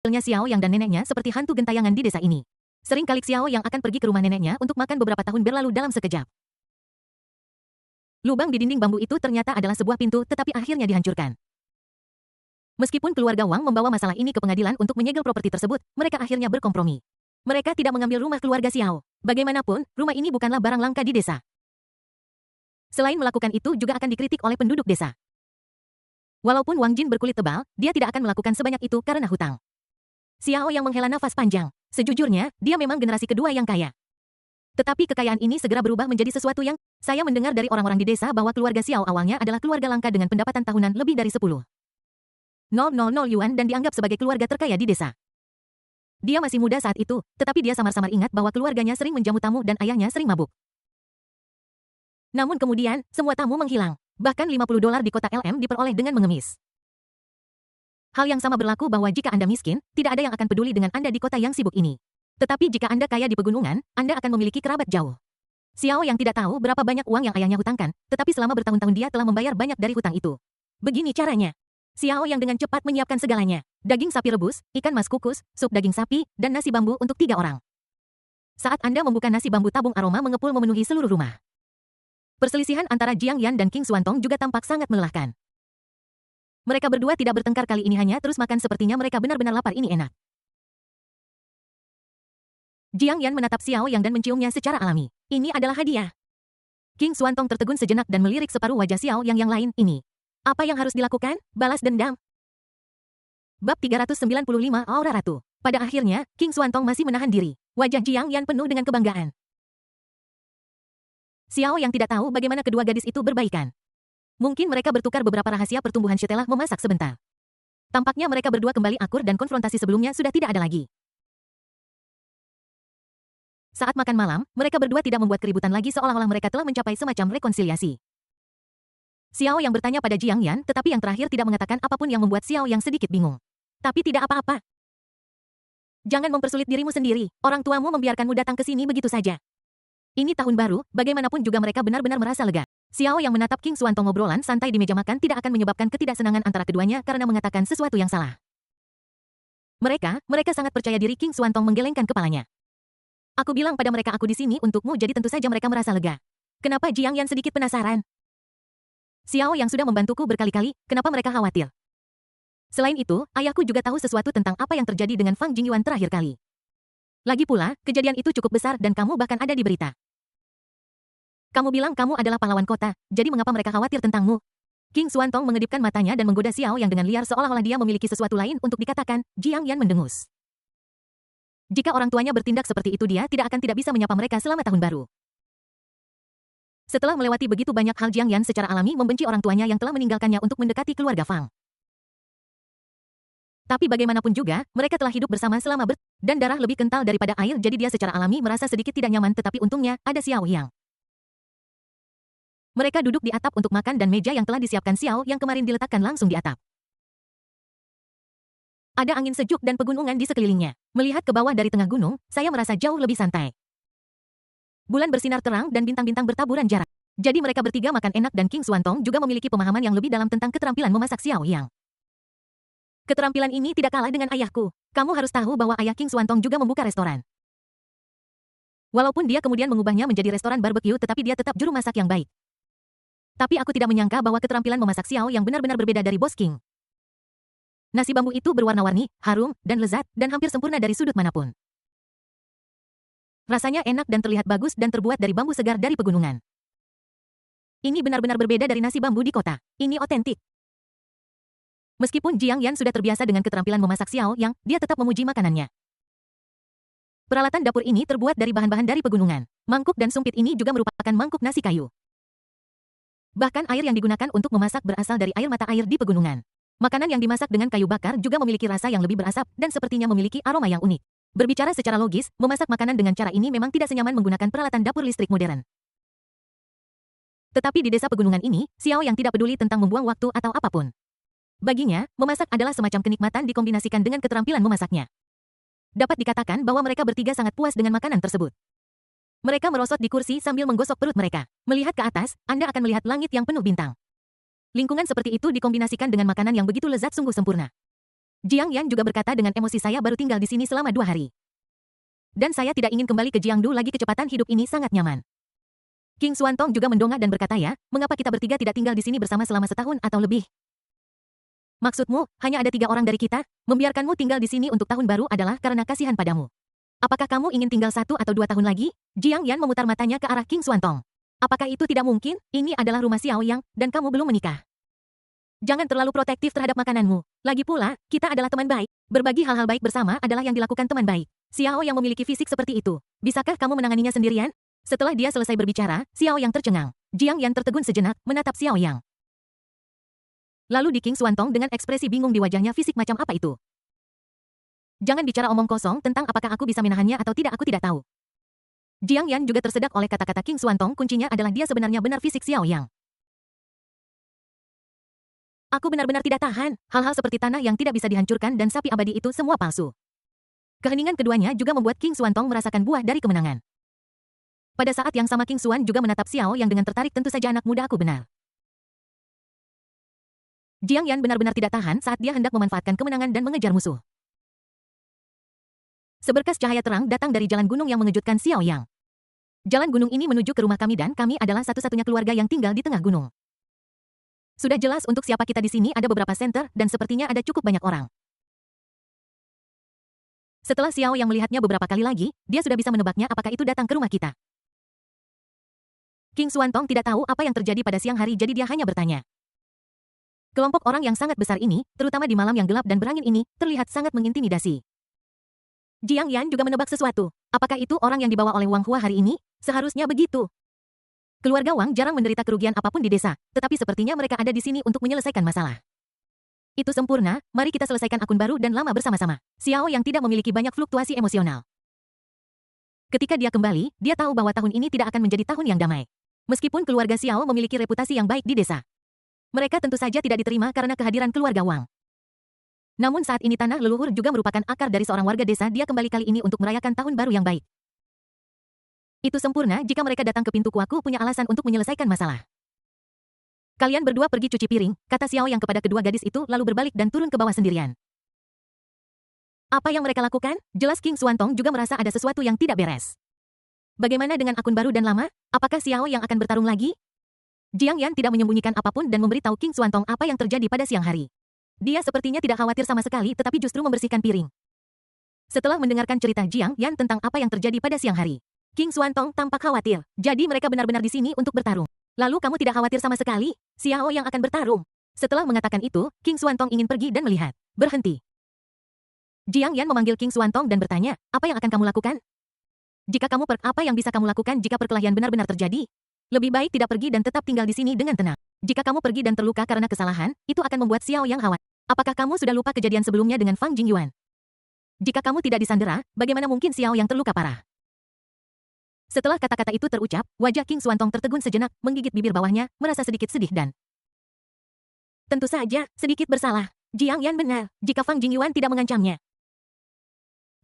Hasilnya Xiao Yang dan neneknya seperti hantu gentayangan di desa ini. Sering kali Xiao Yang akan pergi ke rumah neneknya untuk makan beberapa tahun berlalu dalam sekejap. Lubang di dinding bambu itu ternyata adalah sebuah pintu tetapi akhirnya dihancurkan. Meskipun keluarga Wang membawa masalah ini ke pengadilan untuk menyegel properti tersebut, mereka akhirnya berkompromi. Mereka tidak mengambil rumah keluarga Xiao. Bagaimanapun, rumah ini bukanlah barang langka di desa. Selain melakukan itu juga akan dikritik oleh penduduk desa. Walaupun Wang Jin berkulit tebal, dia tidak akan melakukan sebanyak itu karena hutang. Xiao Yang menghela nafas panjang. Sejujurnya, dia memang generasi kedua yang kaya. Tetapi kekayaan ini segera berubah menjadi sesuatu yang, saya mendengar dari orang-orang di desa bahwa keluarga Xiao awalnya adalah keluarga langka dengan pendapatan tahunan lebih dari 10.000 yuan dan dianggap sebagai keluarga terkaya di desa. Dia masih muda saat itu, tetapi dia samar-samar ingat bahwa keluarganya sering menjamu tamu dan ayahnya sering mabuk. Namun kemudian, semua tamu menghilang. Bahkan $50 di kota LM diperoleh dengan mengemis. Hal yang sama berlaku bahwa jika Anda miskin, tidak ada yang akan peduli dengan Anda di kota yang sibuk ini. Tetapi jika Anda kaya di pegunungan, Anda akan memiliki kerabat jauh. Xiao Yang tidak tahu berapa banyak uang yang ayahnya hutangkan, tetapi selama bertahun-tahun dia telah membayar banyak dari hutang itu. Begini caranya. Xiao Yang dengan cepat menyiapkan segalanya. Daging sapi rebus, ikan mas kukus, sup daging sapi, dan nasi bambu untuk 3 orang. Saat Anda membuka nasi bambu tabung aroma mengepul memenuhi seluruh rumah. Perselisihan antara Jiang Yan dan King Xuantong juga tampak sangat melelahkan. Mereka berdua tidak bertengkar kali ini hanya terus makan sepertinya mereka benar-benar lapar ini enak. Jiang Yan menatap Xiao Yang dan menciumnya secara alami. Ini adalah hadiah. King Xuantong tertegun sejenak dan melirik separuh wajah Xiao Yang lain ini. Apa yang harus dilakukan? Balas dendam. Bab 395 Aura Ratu. Pada akhirnya, King Xuantong masih menahan diri. Wajah Jiang Yan penuh dengan kebanggaan. Xiao Yang tidak tahu bagaimana kedua gadis itu berbaikan. Mungkin mereka bertukar beberapa rahasia pertumbuhan setelah memasak sebentar. Tampaknya mereka berdua kembali akur dan konfrontasi sebelumnya sudah tidak ada lagi. Saat makan malam, mereka berdua tidak membuat keributan lagi seolah-olah mereka telah mencapai semacam rekonsiliasi. Xiao Yang bertanya pada Jiang Yan, tetapi yang terakhir tidak mengatakan apapun yang membuat Xiao Yang sedikit bingung. Tapi tidak apa-apa. Jangan mempersulit dirimu sendiri, orang tuamu membiarkanmu datang ke sini begitu saja. Ini tahun baru, bagaimanapun juga mereka benar-benar merasa lega. Xiao Yang menatap King Xuantong ngobrolan santai di meja makan tidak akan menyebabkan ketidaksenangan antara keduanya karena mengatakan sesuatu yang salah. Mereka sangat percaya diri. King Xuantong menggelengkan kepalanya. Aku bilang pada mereka aku di sini untukmu jadi tentu saja mereka merasa lega. Kenapa Jiang Yan sedikit penasaran? Xiao Yang sudah membantuku berkali-kali, kenapa mereka khawatir? Selain itu, ayahku juga tahu sesuatu tentang apa yang terjadi dengan Fang Jingyuan terakhir kali. Lagi pula, kejadian itu cukup besar dan kamu bahkan ada di berita. Kamu bilang kamu adalah pahlawan kota, jadi mengapa mereka khawatir tentangmu? King Xuantong mengedipkan matanya dan menggoda Xiao Yang dengan liar seolah-olah dia memiliki sesuatu lain untuk dikatakan. Jiang Yan mendengus. Jika orang tuanya bertindak seperti itu dia tidak bisa menyapa mereka selama tahun baru. Setelah melewati begitu banyak hal Jiang Yan secara alami membenci orang tuanya yang telah meninggalkannya untuk mendekati keluarga Fang. Tapi bagaimanapun juga, mereka telah hidup bersama selama dan darah lebih kental daripada air jadi dia secara alami merasa sedikit tidak nyaman tetapi untungnya, ada Xiao Yang. Mereka duduk di atap untuk makan dan meja yang telah disiapkan Xiao Yang kemarin diletakkan langsung di atap. Ada angin sejuk dan pegunungan di sekelilingnya. Melihat ke bawah dari tengah gunung, saya merasa jauh lebih santai. Bulan bersinar terang dan bintang-bintang bertaburan jarak. Jadi mereka bertiga makan enak dan King Xuantong juga memiliki pemahaman yang lebih dalam tentang keterampilan memasak Xiao Yang. Keterampilan ini tidak kalah dengan ayahku. Kamu harus tahu bahwa ayah King Xuantong juga membuka restoran. Walaupun dia kemudian mengubahnya menjadi restoran barbecue tetapi dia tetap juru masak yang baik. Tapi aku tidak menyangka bahwa keterampilan memasak Xiao Yang benar-benar berbeda dari Bos King. Nasi bambu itu berwarna-warni, harum, dan lezat, dan hampir sempurna dari sudut manapun. Rasanya enak dan terlihat bagus dan terbuat dari bambu segar dari pegunungan. Ini benar-benar berbeda dari nasi bambu di kota. Ini otentik. Meskipun Jiang Yan sudah terbiasa dengan keterampilan memasak Xiao Yang, dia tetap memuji makanannya. Peralatan dapur ini terbuat dari bahan-bahan dari pegunungan. Mangkuk dan sumpit ini juga merupakan mangkuk nasi kayu. Bahkan air yang digunakan untuk memasak berasal dari air mata air di pegunungan. Makanan yang dimasak dengan kayu bakar juga memiliki rasa yang lebih berasap dan sepertinya memiliki aroma yang unik. Berbicara secara logis, memasak makanan dengan cara ini memang tidak senyaman menggunakan peralatan dapur listrik modern. Tetapi di desa pegunungan ini, Xiao Yang tidak peduli tentang membuang waktu atau apapun. Baginya, memasak adalah semacam kenikmatan dikombinasikan dengan keterampilan memasaknya. Dapat dikatakan bahwa mereka bertiga sangat puas dengan makanan tersebut. Mereka merosot di kursi sambil menggosok perut mereka. Melihat ke atas, Anda akan melihat langit yang penuh bintang. Lingkungan seperti itu dikombinasikan dengan makanan yang begitu lezat sungguh sempurna. Jiang Yan juga berkata dengan emosi, saya baru tinggal di sini selama 2 hari. Dan saya tidak ingin kembali ke Jiangdu lagi, kecepatan hidup ini sangat nyaman. King Xuantong juga mendongak dan berkata, ya, mengapa kita bertiga tidak tinggal di sini bersama selama setahun atau lebih? Maksudmu, hanya ada 3 orang dari kita? Membiarkanmu tinggal di sini untuk tahun baru adalah karena kasihan padamu. Apakah kamu ingin tinggal 1 atau 2 tahun lagi? Jiang Yan memutar matanya ke arah King Xuantong. Apakah itu tidak mungkin? Ini adalah rumah Xiao Yang, dan kamu belum menikah. Jangan terlalu protektif terhadap makananmu. Lagi pula, kita adalah teman baik. Berbagi hal-hal baik bersama adalah yang dilakukan teman baik. Xiao yang memiliki fisik seperti itu. Bisakah kamu menanganinya sendirian? Setelah dia selesai berbicara, Xiao Yang tercengang. Jiang Yan tertegun sejenak, menatap Xiao Yang. Lalu di King Xuantong dengan ekspresi bingung di wajahnya, fisik macam apa itu? Jangan bicara omong kosong tentang apakah aku bisa menahannya atau tidak, aku tidak tahu. Jiang Yan juga tersedak oleh kata-kata King Xuantong, kuncinya adalah dia sebenarnya benar fisik Xiao Yang. Aku benar-benar tidak tahan, hal-hal seperti tanah yang tidak bisa dihancurkan dan sapi abadi itu semua palsu. Keheningan keduanya juga membuat King Xuantong merasakan buah dari kemenangan. Pada saat yang sama King Xuan juga menatap Xiao Yang dengan tertarik, tentu saja anak muda aku benar. Jiang Yan benar-benar tidak tahan saat dia hendak memanfaatkan kemenangan dan mengejar musuh. Seberkas cahaya terang datang dari jalan gunung yang mengejutkan Xiao Yang. Jalan gunung ini menuju ke rumah kami dan kami adalah satu-satunya keluarga yang tinggal di tengah gunung. Sudah jelas untuk siapa kita di sini, ada beberapa senter dan sepertinya ada cukup banyak orang. Setelah Xiao Yang melihatnya beberapa kali lagi, dia sudah bisa menebaknya apakah itu datang ke rumah kita. King Xuantong tidak tahu apa yang terjadi pada siang hari, jadi dia hanya bertanya. Kelompok orang yang sangat besar ini, terutama di malam yang gelap dan berangin ini, terlihat sangat mengintimidasi. Jiang Yan juga menebak sesuatu. Apakah itu orang yang dibawa oleh Wang Hua hari ini? Seharusnya begitu. Keluarga Wang jarang menderita kerugian apapun di desa, tetapi sepertinya mereka ada di sini untuk menyelesaikan masalah. Itu sempurna, mari kita selesaikan akun baru dan lama bersama-sama. Xiao yang tidak memiliki banyak fluktuasi emosional. Ketika dia kembali, dia tahu bahwa tahun ini tidak akan menjadi tahun yang damai. Meskipun keluarga Xiao memiliki reputasi yang baik di desa, mereka tentu saja tidak diterima karena kehadiran keluarga Wang. Namun saat ini tanah leluhur juga merupakan akar dari seorang warga desa, dia kembali kali ini untuk merayakan tahun baru yang baik. Itu sempurna, jika mereka datang ke pintuku aku punya alasan untuk menyelesaikan masalah. Kalian berdua pergi cuci piring, kata Xiao Yang kepada kedua gadis itu lalu berbalik dan turun ke bawah sendirian. Apa yang mereka lakukan? Jelas King Xuantong juga merasa ada sesuatu yang tidak beres. Bagaimana dengan akun baru dan lama? Apakah Xiao Yang akan bertarung lagi? Jiang Yan tidak menyembunyikan apapun dan memberitahu King Xuantong apa yang terjadi pada siang hari. Dia sepertinya tidak khawatir sama sekali tetapi justru membersihkan piring. Setelah mendengarkan cerita Jiang Yan tentang apa yang terjadi pada siang hari, King Xuantong tampak khawatir. Jadi mereka benar-benar di sini untuk bertarung. Lalu kamu tidak khawatir sama sekali? Xiao Yang akan bertarung. Setelah mengatakan itu, King Xuantong ingin pergi dan melihat. Berhenti. Jiang Yan memanggil King Xuantong dan bertanya, apa yang akan kamu lakukan? Jika kamu apa yang bisa kamu lakukan jika perkelahian benar-benar terjadi? Lebih baik tidak pergi dan tetap tinggal di sini dengan tenang. Jika kamu pergi dan terluka karena kesalahan, itu akan membuat Xiao Yang khawatir. Apakah kamu sudah lupa kejadian sebelumnya dengan Fang Jingyuan? Jika kamu tidak disandera, bagaimana mungkin Xiao Yang terluka parah? Setelah kata-kata itu terucap, wajah King Xuantong tertegun sejenak, menggigit bibir bawahnya, merasa sedikit sedih dan tentu saja, sedikit bersalah. Jiang Yan benar, jika Fang Jingyuan tidak mengancamnya.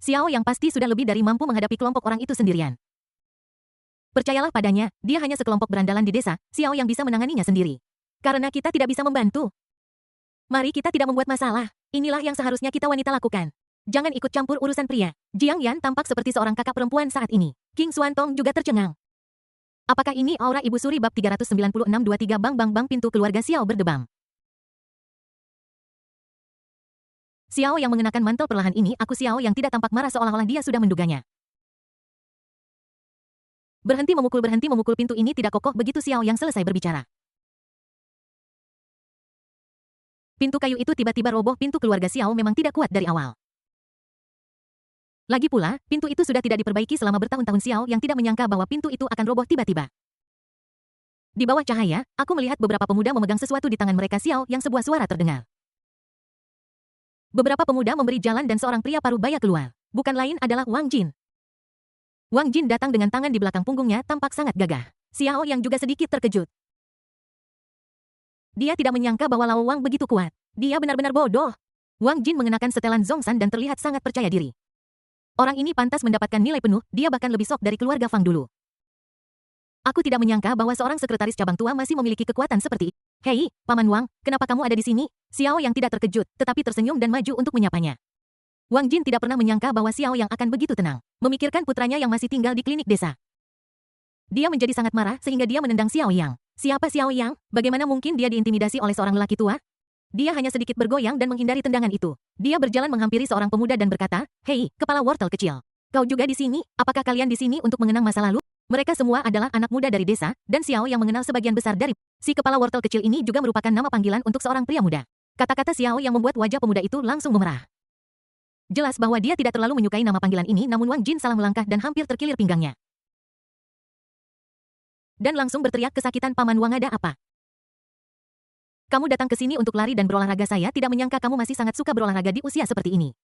Xiao Yang pasti sudah lebih dari mampu menghadapi kelompok orang itu sendirian. Percayalah padanya, dia hanya sekelompok berandalan di desa, Xiao Yang bisa menanganinya sendiri. Karena kita tidak bisa membantu. Mari kita tidak membuat masalah. Inilah yang seharusnya kita wanita lakukan. Jangan ikut campur urusan pria. Jiang Yan tampak seperti seorang kakak perempuan saat ini. King Xuantong juga tercengang. Apakah ini aura Ibu Suri bab 396-23 bang pintu keluarga Xiao berdebam. Xiao Yang mengenakan mantel perlahan ini, aku Xiao Yang tidak tampak marah seolah-olah dia sudah menduganya. Berhenti memukul pintu ini tidak kokoh begitu Xiao Yang selesai berbicara. Pintu kayu itu tiba-tiba roboh, pintu keluarga Xiao memang tidak kuat dari awal. Lagi pula, pintu itu sudah tidak diperbaiki selama bertahun-tahun. Xiao Yang tidak menyangka bahwa pintu itu akan roboh tiba-tiba. Di bawah cahaya, aku melihat beberapa pemuda memegang sesuatu di tangan mereka. Xiao Yang sebuah suara terdengar. Beberapa pemuda memberi jalan dan seorang pria paruh baya keluar. Bukan lain adalah Wang Jin. Wang Jin datang dengan tangan di belakang punggungnya tampak sangat gagah. Xiao Yang juga sedikit terkejut. Dia tidak menyangka bahwa Lao Wang begitu kuat. Dia benar-benar bodoh. Wang Jin mengenakan setelan Zhongshan dan terlihat sangat percaya diri. Orang ini pantas mendapatkan nilai penuh, dia bahkan lebih sok dari keluarga Fang dulu. Aku tidak menyangka bahwa seorang sekretaris cabang tua masih memiliki kekuatan seperti itu. Hei, Paman Wang, kenapa kamu ada di sini? Xiao Yang tidak terkejut, tetapi tersenyum dan maju untuk menyapanya. Wang Jin tidak pernah menyangka bahwa Xiao Yang akan begitu tenang, memikirkan putranya yang masih tinggal di klinik desa. Dia menjadi sangat marah sehingga dia menendang Xiao Yang. Siapa Xiao Yang? Bagaimana mungkin dia diintimidasi oleh seorang lelaki tua? Dia hanya sedikit bergoyang dan menghindari tendangan itu. Dia berjalan menghampiri seorang pemuda dan berkata, "Hei, kepala wortel kecil. Kau juga di sini? Apakah kalian di sini untuk mengenang masa lalu?" Mereka semua adalah anak muda dari desa, dan Xiao Yang mengenal sebagian besar dari si kepala wortel kecil ini juga merupakan nama panggilan untuk seorang pria muda. Kata-kata Xiao Yang membuat wajah pemuda itu langsung memerah. Jelas bahwa dia tidak terlalu menyukai nama panggilan ini, namun Wang Jin salah melangkah dan hampir terkilir pinggangnya. Dan langsung berteriak kesakitan, "Paman Wang, ada apa? Kamu datang ke sini untuk lari dan berolahraga, saya tidak menyangka kamu masih sangat suka berolahraga di usia seperti ini."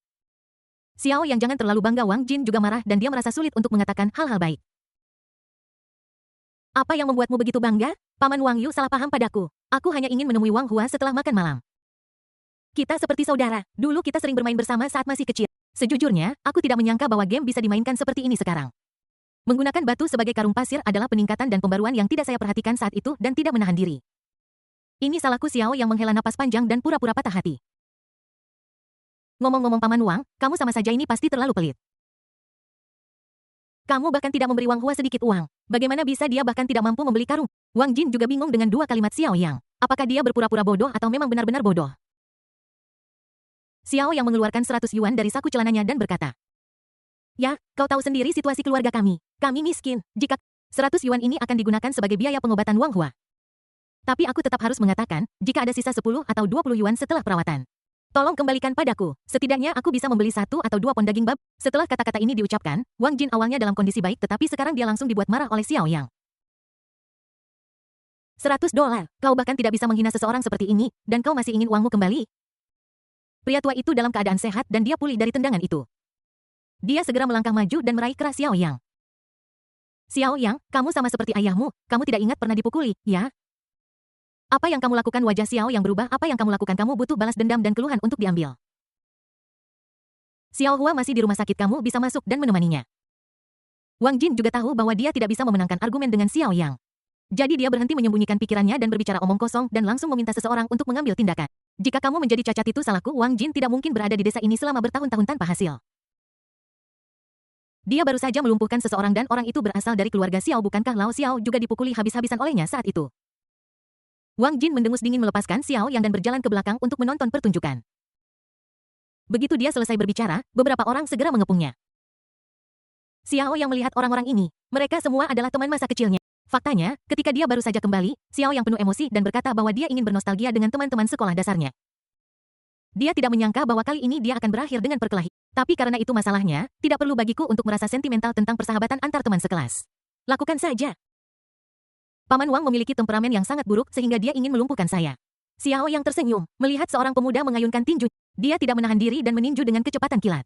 Xiao Yang jangan terlalu bangga. Wang Jin juga marah dan dia merasa sulit untuk mengatakan hal-hal baik. "Apa yang membuatmu begitu bangga? Paman Wang Yu salah paham padaku. Aku hanya ingin menemui Wang Hua setelah makan malam. Kita seperti saudara. Dulu kita sering bermain bersama saat masih kecil. Sejujurnya, aku tidak menyangka bahwa game bisa dimainkan seperti ini sekarang. Menggunakan batu sebagai karung pasir adalah peningkatan dan pembaruan yang tidak saya perhatikan saat itu dan tidak menahan diri. Ini salahku." Xiao Yang menghela napas panjang dan pura-pura patah hati. "Ngomong-ngomong Paman Wang, kamu sama saja, ini pasti terlalu pelit. Kamu bahkan tidak memberi Wang Hua sedikit uang. Bagaimana bisa dia bahkan tidak mampu membeli karung?" Wang Jin juga bingung dengan dua kalimat Xiao Yang. Apakah dia berpura-pura bodoh atau memang benar-benar bodoh? Xiao Yang mengeluarkan 100 yuan dari saku celananya dan berkata, "Ya, kau tahu sendiri situasi keluarga kami. Kami miskin. Jika 100 yuan ini akan digunakan sebagai biaya pengobatan Wang Hua. Tapi aku tetap harus mengatakan, jika ada sisa 10 atau 20 yuan setelah perawatan, tolong kembalikan padaku. Setidaknya aku bisa membeli 1 atau 2 pon daging babi." Setelah kata-kata ini diucapkan, Wang Jin awalnya dalam kondisi baik, tetapi sekarang dia langsung dibuat marah oleh Xiao Yang. $100? Kau bahkan tidak bisa menghina seseorang seperti ini, dan kau masih ingin uangmu kembali? Pria tua itu dalam keadaan sehat dan dia pulih dari tendangan itu. Dia segera melangkah maju dan meraih keras Xiao Yang. "Xiao Yang, kamu sama seperti ayahmu, kamu tidak ingat pernah dipukuli, ya? Apa yang kamu lakukan?" Wajah Xiao Yang berubah. "Apa yang kamu lakukan? Kamu butuh balas dendam dan keluhan untuk diambil. Xiao Hua masih di rumah sakit, kamu bisa masuk dan menemaninya." Wang Jin juga tahu bahwa dia tidak bisa memenangkan argumen dengan Xiao Yang. Jadi dia berhenti menyembunyikan pikirannya dan berbicara omong kosong dan langsung meminta seseorang untuk mengambil tindakan. "Jika kamu menjadi cacat, itu salahku." Wang Jin tidak mungkin berada di desa ini selama bertahun-tahun tanpa hasil. Dia baru saja melumpuhkan seseorang dan orang itu berasal dari keluarga Xiao. Bukankah Lao Xiao juga dipukuli habis-habisan olehnya saat itu? Wang Jin mendengus dingin melepaskan Xiao Yang dan berjalan ke belakang untuk menonton pertunjukan. Begitu dia selesai berbicara, beberapa orang segera mengepungnya. Xiao Yang melihat orang-orang ini. Mereka semua adalah teman masa kecilnya. Faktanya, ketika dia baru saja kembali, Xiao Yang penuh emosi dan berkata bahwa dia ingin bernostalgia dengan teman-teman sekolah dasarnya. Dia tidak menyangka bahwa kali ini dia akan berakhir dengan perkelahian. Tapi karena itu masalahnya, tidak perlu bagiku untuk merasa sentimental tentang persahabatan antar teman sekelas. Lakukan saja. Paman Wang memiliki temperamen yang sangat buruk sehingga dia ingin melumpuhkan saya. Xiao Yang tersenyum, melihat seorang pemuda mengayunkan tinju. Dia tidak menahan diri dan meninju dengan kecepatan kilat.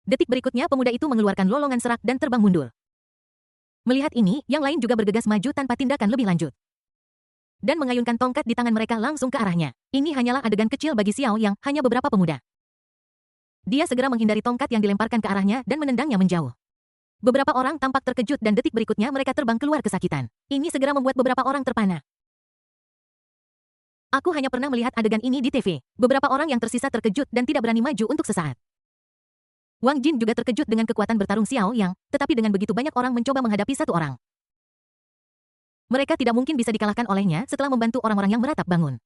Detik berikutnya pemuda itu mengeluarkan lolongan serak dan terbang mundur. Melihat ini, yang lain juga bergegas maju tanpa tindakan lebih lanjut. Dan mengayunkan tongkat di tangan mereka langsung ke arahnya. Ini hanyalah adegan kecil bagi Xiao Yang, hanya beberapa pemuda. Dia segera menghindari tongkat yang dilemparkan ke arahnya dan menendangnya menjauh. Beberapa orang tampak terkejut dan detik berikutnya mereka terbang keluar kesakitan. Ini segera membuat beberapa orang terpana. Aku hanya pernah melihat adegan ini di TV. Beberapa orang yang tersisa terkejut dan tidak berani maju untuk sesaat. Wang Jin juga terkejut dengan kekuatan bertarung Xiao Yang, tetapi dengan begitu banyak orang mencoba menghadapi satu orang. Mereka tidak mungkin bisa dikalahkan olehnya setelah membantu orang-orang yang meratap bangun.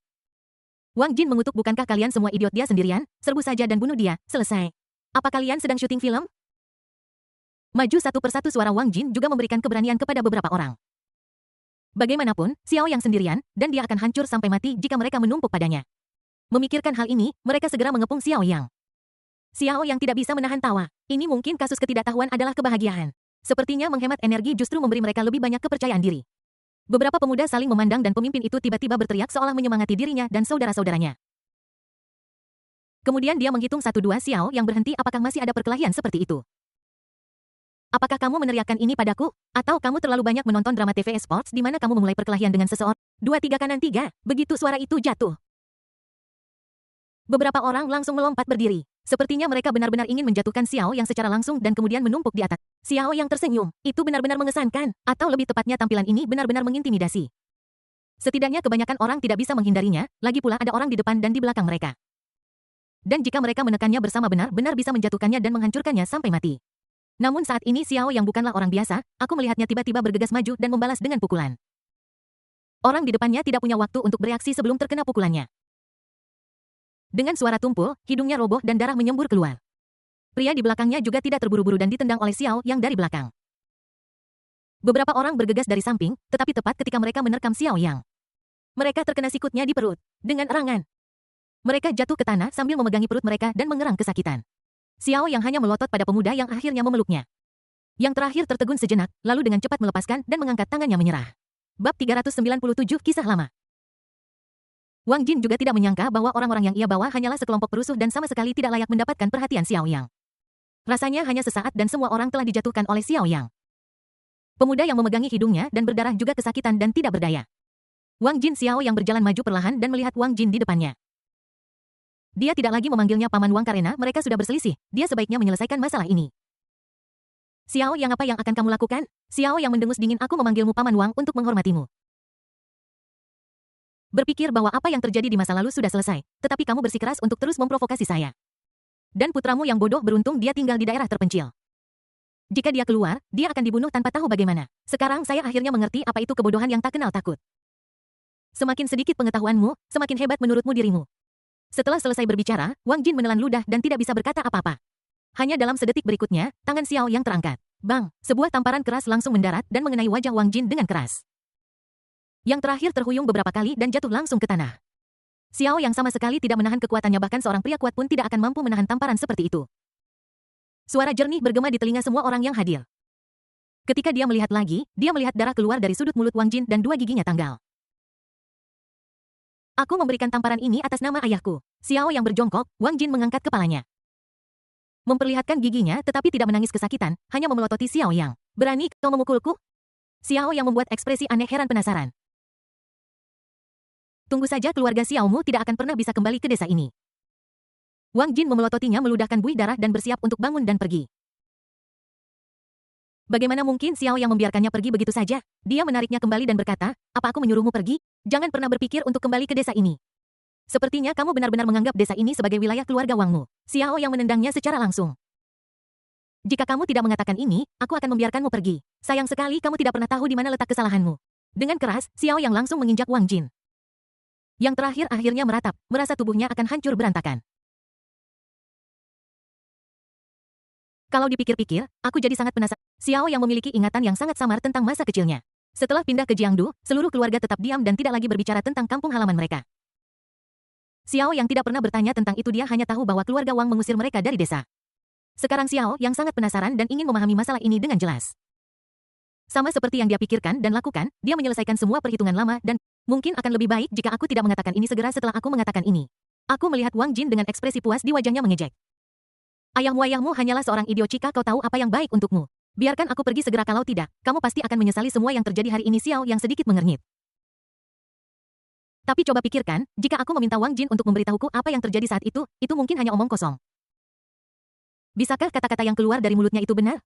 Wang Jin mengutuk, "Bukankah kalian semua idiot? Dia sendirian, serbu saja dan bunuh dia, selesai. Apa kalian sedang syuting film?" Maju satu persatu suara Wang Jin juga memberikan keberanian kepada beberapa orang. Bagaimanapun, Xiao Yang sendirian, dan dia akan hancur sampai mati jika mereka menumpuk padanya. Memikirkan hal ini, mereka segera mengepung Xiao Yang. Xiao Yang tidak bisa menahan tawa. Ini mungkin kasus ketidaktahuan adalah kebahagiaan. Sepertinya menghemat energi justru memberi mereka lebih banyak kepercayaan diri. Beberapa pemuda saling memandang dan pemimpin itu tiba-tiba berteriak seolah menyemangati dirinya dan saudara-saudaranya. Kemudian dia menghitung 1-2. Xiao Yang berhenti. "Apakah masih ada perkelahian seperti itu? Apakah kamu meneriakkan ini padaku? Atau kamu terlalu banyak menonton drama TV esports di mana kamu memulai perkelahian dengan seseorang? 2-3 kanan 3, begitu suara itu jatuh. Beberapa orang langsung melompat berdiri. Sepertinya mereka benar-benar ingin menjatuhkan Xiao Yang secara langsung dan kemudian menumpuk di atas. Xiao Yang tersenyum. Itu benar-benar mengesankan, atau lebih tepatnya tampilan ini benar-benar mengintimidasi. Setidaknya kebanyakan orang tidak bisa menghindarinya, lagi pula ada orang di depan dan di belakang mereka. Dan jika mereka menekannya bersama benar-benar bisa menjatuhkannya dan menghancurkannya sampai mati. Namun saat ini Xiao yang bukanlah orang biasa, aku melihatnya tiba-tiba bergegas maju dan membalas dengan pukulan. Orang di depannya tidak punya waktu untuk bereaksi sebelum terkena pukulannya. Dengan suara tumpul, hidungnya roboh dan darah menyembur keluar. Pria di belakangnya juga tidak terburu-buru dan ditendang oleh Xiao yang dari belakang. Beberapa orang bergegas dari samping, tetapi tepat ketika mereka menerkam Xiao Yang. Mereka terkena sikutnya di perut. Dengan erangan. Mereka jatuh ke tanah sambil memegangi perut mereka dan mengerang kesakitan. Xiao yang hanya melotot pada pemuda yang akhirnya memeluknya. Yang terakhir tertegun sejenak, lalu dengan cepat melepaskan dan mengangkat tangannya menyerah. Bab 397 Kisah Lama. Wang Jin juga tidak menyangka bahwa orang-orang yang ia bawa hanyalah sekelompok perusuh dan sama sekali tidak layak mendapatkan perhatian Xiao Yang. Rasanya hanya sesaat dan semua orang telah dijatuhkan oleh Xiao Yang. Pemuda yang memegangi hidungnya dan berdarah juga kesakitan dan tidak berdaya. Wang Jin Xiao yang berjalan maju perlahan dan melihat Wang Jin di depannya. Dia tidak lagi memanggilnya Paman Wang karena mereka sudah berselisih, dia sebaiknya menyelesaikan masalah ini. Xiao yang apa yang akan kamu lakukan? Xiao yang mendengus dingin aku memanggilmu Paman Wang untuk menghormatimu. Berpikir bahwa apa yang terjadi di masa lalu sudah selesai, tetapi kamu bersikeras untuk terus memprovokasi saya. Dan putramu yang bodoh beruntung dia tinggal di daerah terpencil. Jika dia keluar, dia akan dibunuh tanpa tahu bagaimana. Sekarang saya akhirnya mengerti apa itu kebodohan yang tak kenal takut. Semakin sedikit pengetahuanmu, semakin hebat menurutmu dirimu. Setelah selesai berbicara, Wang Jin menelan ludah dan tidak bisa berkata apa-apa. Hanya dalam sedetik berikutnya, tangan Xiao yang terangkat. Bang, sebuah tamparan keras langsung mendarat dan mengenai wajah Wang Jin dengan keras. Yang terakhir terhuyung beberapa kali dan jatuh langsung ke tanah. Xiao yang sama sekali tidak menahan kekuatannya bahkan seorang pria kuat pun tidak akan mampu menahan tamparan seperti itu. Suara jernih bergema di telinga semua orang yang hadir. Ketika dia melihat lagi, dia melihat darah keluar dari sudut mulut Wang Jin dan dua giginya tanggal. Aku memberikan tamparan ini atas nama ayahku. Xiao yang berjongkok, Wang Jin mengangkat kepalanya. Memperlihatkan giginya tetapi tidak menangis kesakitan, hanya memelototi Xiao Yang. Berani kau memukulku? Xiao yang membuat ekspresi aneh heran penasaran. Tunggu saja keluarga Xiaomu tidak akan pernah bisa kembali ke desa ini. Wang Jin memelototinya meludahkan buih darah dan bersiap untuk bangun dan pergi. Bagaimana mungkin Xiao yang membiarkannya pergi begitu saja? Dia menariknya kembali dan berkata, apa aku menyuruhmu pergi? Jangan pernah berpikir untuk kembali ke desa ini. Sepertinya kamu benar-benar menganggap desa ini sebagai wilayah keluarga Wangmu. Xiao yang menendangnya secara langsung. Jika kamu tidak mengatakan ini, aku akan membiarkanmu pergi. Sayang sekali kamu tidak pernah tahu di mana letak kesalahanmu. Dengan keras, Xiao yang langsung menginjak Wang Jin. Yang terakhir akhirnya meratap, merasa tubuhnya akan hancur berantakan. Kalau dipikir-pikir, aku jadi sangat penasaran. Xiao yang memiliki ingatan yang sangat samar tentang masa kecilnya. Setelah pindah ke Jiangdu, seluruh keluarga tetap diam dan tidak lagi berbicara tentang kampung halaman mereka. Xiao yang tidak pernah bertanya tentang itu dia hanya tahu bahwa keluarga Wang mengusir mereka dari desa. Sekarang Xiao yang sangat penasaran dan ingin memahami masalah ini dengan jelas. Sama seperti yang dia pikirkan dan lakukan, dia menyelesaikan semua perhitungan lama dan mungkin akan lebih baik jika aku tidak mengatakan ini segera setelah aku mengatakan ini. Aku melihat Wang Jin dengan ekspresi puas di wajahnya mengejek. Ayahmu hanyalah seorang idiot jika kau tahu apa yang baik untukmu. Biarkan aku pergi segera kalau tidak, kamu pasti akan menyesali semua yang terjadi hari ini. Xiao yang sedikit mengernyit. Tapi coba pikirkan, jika aku meminta Wang Jin untuk memberitahuku apa yang terjadi saat itu mungkin hanya omong kosong. Bisakah kata-kata yang keluar dari mulutnya itu benar?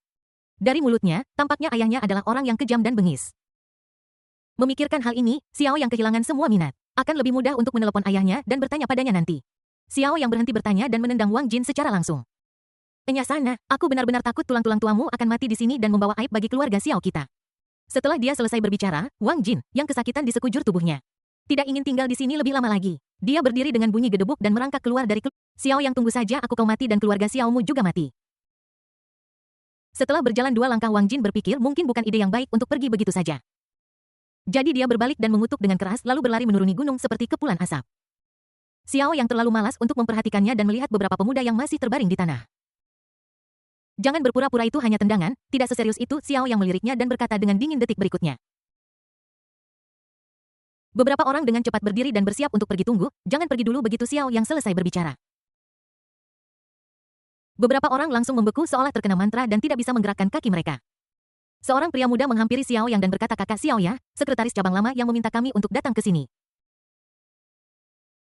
Dari mulutnya, tampaknya ayahnya adalah orang yang kejam dan bengis. Memikirkan hal ini, Xiao yang kehilangan semua minat. Akan lebih mudah untuk menelepon ayahnya dan bertanya padanya nanti. Xiao yang berhenti bertanya dan menendang Wang Jin secara langsung. Enya sana, aku benar-benar takut tulang-tulang tuamu akan mati di sini dan membawa aib bagi keluarga Xiao kita. Setelah dia selesai berbicara, Wang Jin, yang kesakitan di sekujur tubuhnya, tidak ingin tinggal di sini lebih lama lagi. Dia berdiri dengan bunyi gedebuk dan merangkak keluar dari Xiao yang tunggu saja aku kau mati dan keluarga Xiaomu juga mati. Setelah berjalan 2 langkah Wang Jin berpikir mungkin bukan ide yang baik untuk pergi begitu saja. Jadi dia berbalik dan mengutuk dengan keras lalu berlari menuruni gunung seperti kepulan asap. Xiao yang terlalu malas untuk memperhatikannya dan melihat beberapa pemuda yang masih terbaring di tanah. Jangan berpura-pura itu hanya tendangan, tidak seserius itu. Xiao yang meliriknya dan berkata dengan dingin detik berikutnya. Beberapa orang dengan cepat berdiri dan bersiap untuk pergi tunggu, jangan pergi dulu begitu Xiao yang selesai berbicara. Beberapa orang langsung membeku seolah terkena mantra dan tidak bisa menggerakkan kaki mereka. Seorang pria muda menghampiri Xiao yang dan berkata kakak Xiao ya, sekretaris cabang lama yang meminta kami untuk datang ke sini.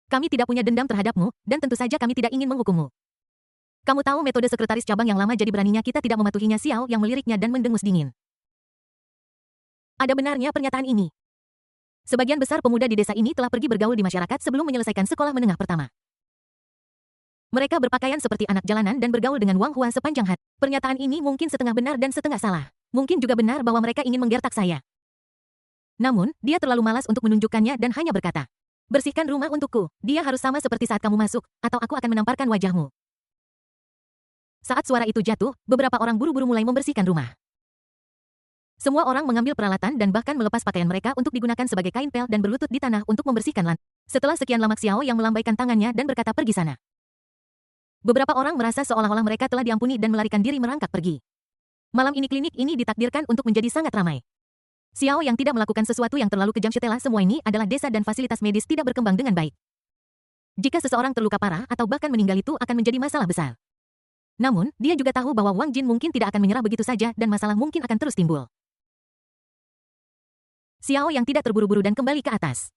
Kami tidak punya dendam terhadapmu, dan tentu saja kami tidak ingin menghukummu. Kamu tahu metode sekretaris cabang yang lama jadi beraninya kita tidak mematuhinya. Xiao yang meliriknya dan mendengus dingin. Ada benarnya pernyataan ini. Sebagian besar pemuda di desa ini telah pergi bergaul di masyarakat sebelum menyelesaikan sekolah menengah pertama. Mereka berpakaian seperti anak jalanan dan bergaul dengan Wang Hua sepanjang hari. Pernyataan ini mungkin setengah benar dan setengah salah. Mungkin juga benar bahwa mereka ingin menggertak saya. Namun, dia terlalu malas untuk menunjukkannya dan hanya berkata, "Bersihkan rumah untukku. Dia harus sama seperti saat kamu masuk, atau aku akan menamparkan wajahmu." Saat suara itu jatuh, beberapa orang buru-buru mulai membersihkan rumah. Semua orang mengambil peralatan dan bahkan melepas pakaian mereka untuk digunakan sebagai kain pel dan berlutut di tanah untuk membersihkan lantai. Setelah sekian lama Xiao yang melambaikan tangannya dan berkata pergi sana. Beberapa orang merasa seolah-olah mereka telah diampuni dan melarikan diri merangkak pergi. Malam ini klinik ini ditakdirkan untuk menjadi sangat ramai. Xiao yang tidak melakukan sesuatu yang terlalu kejam setelah semua ini adalah desa dan fasilitas medis tidak berkembang dengan baik. Jika seseorang terluka parah atau bahkan meninggal itu akan menjadi masalah besar. Namun, dia juga tahu bahwa Wang Jin mungkin tidak akan menyerah begitu saja dan masalah mungkin akan terus timbul. Xiao yang tidak terburu-buru dan kembali ke atas.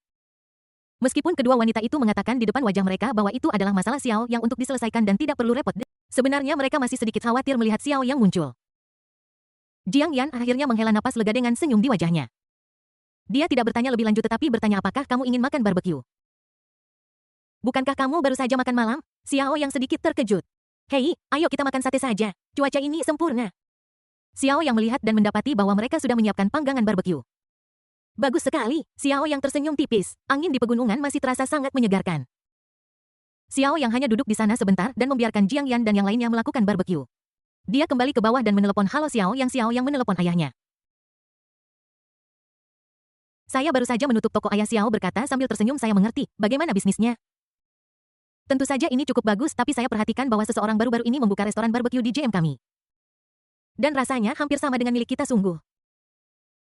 Meskipun kedua wanita itu mengatakan di depan wajah mereka bahwa itu adalah masalah Xiao yang untuk diselesaikan dan tidak perlu repot, sebenarnya mereka masih sedikit khawatir melihat Xiao yang muncul. Jiang Yan akhirnya menghela napas lega dengan senyum di wajahnya. Dia tidak bertanya lebih lanjut tetapi bertanya apakah kamu ingin makan barbeque. Bukankah kamu baru saja makan malam? Xiao yang sedikit terkejut. Hei, ayo kita makan sate saja. Cuaca ini sempurna. Xiao yang melihat dan mendapati bahwa mereka sudah menyiapkan panggangan barbeque. Bagus sekali, Xiao yang tersenyum tipis. Angin di pegunungan masih terasa sangat menyegarkan. Xiao yang hanya duduk di sana sebentar dan membiarkan Jiang Yan dan yang lainnya melakukan barbeque. Dia kembali ke bawah dan menelepon halo Xiao yang menelepon ayahnya. Saya baru saja menutup toko ayah Xiao berkata sambil tersenyum saya mengerti, bagaimana bisnisnya? Tentu saja ini cukup bagus tapi saya perhatikan bahwa seseorang baru-baru ini membuka restoran barbeque di JM kami. Dan rasanya hampir sama dengan milik kita sungguh.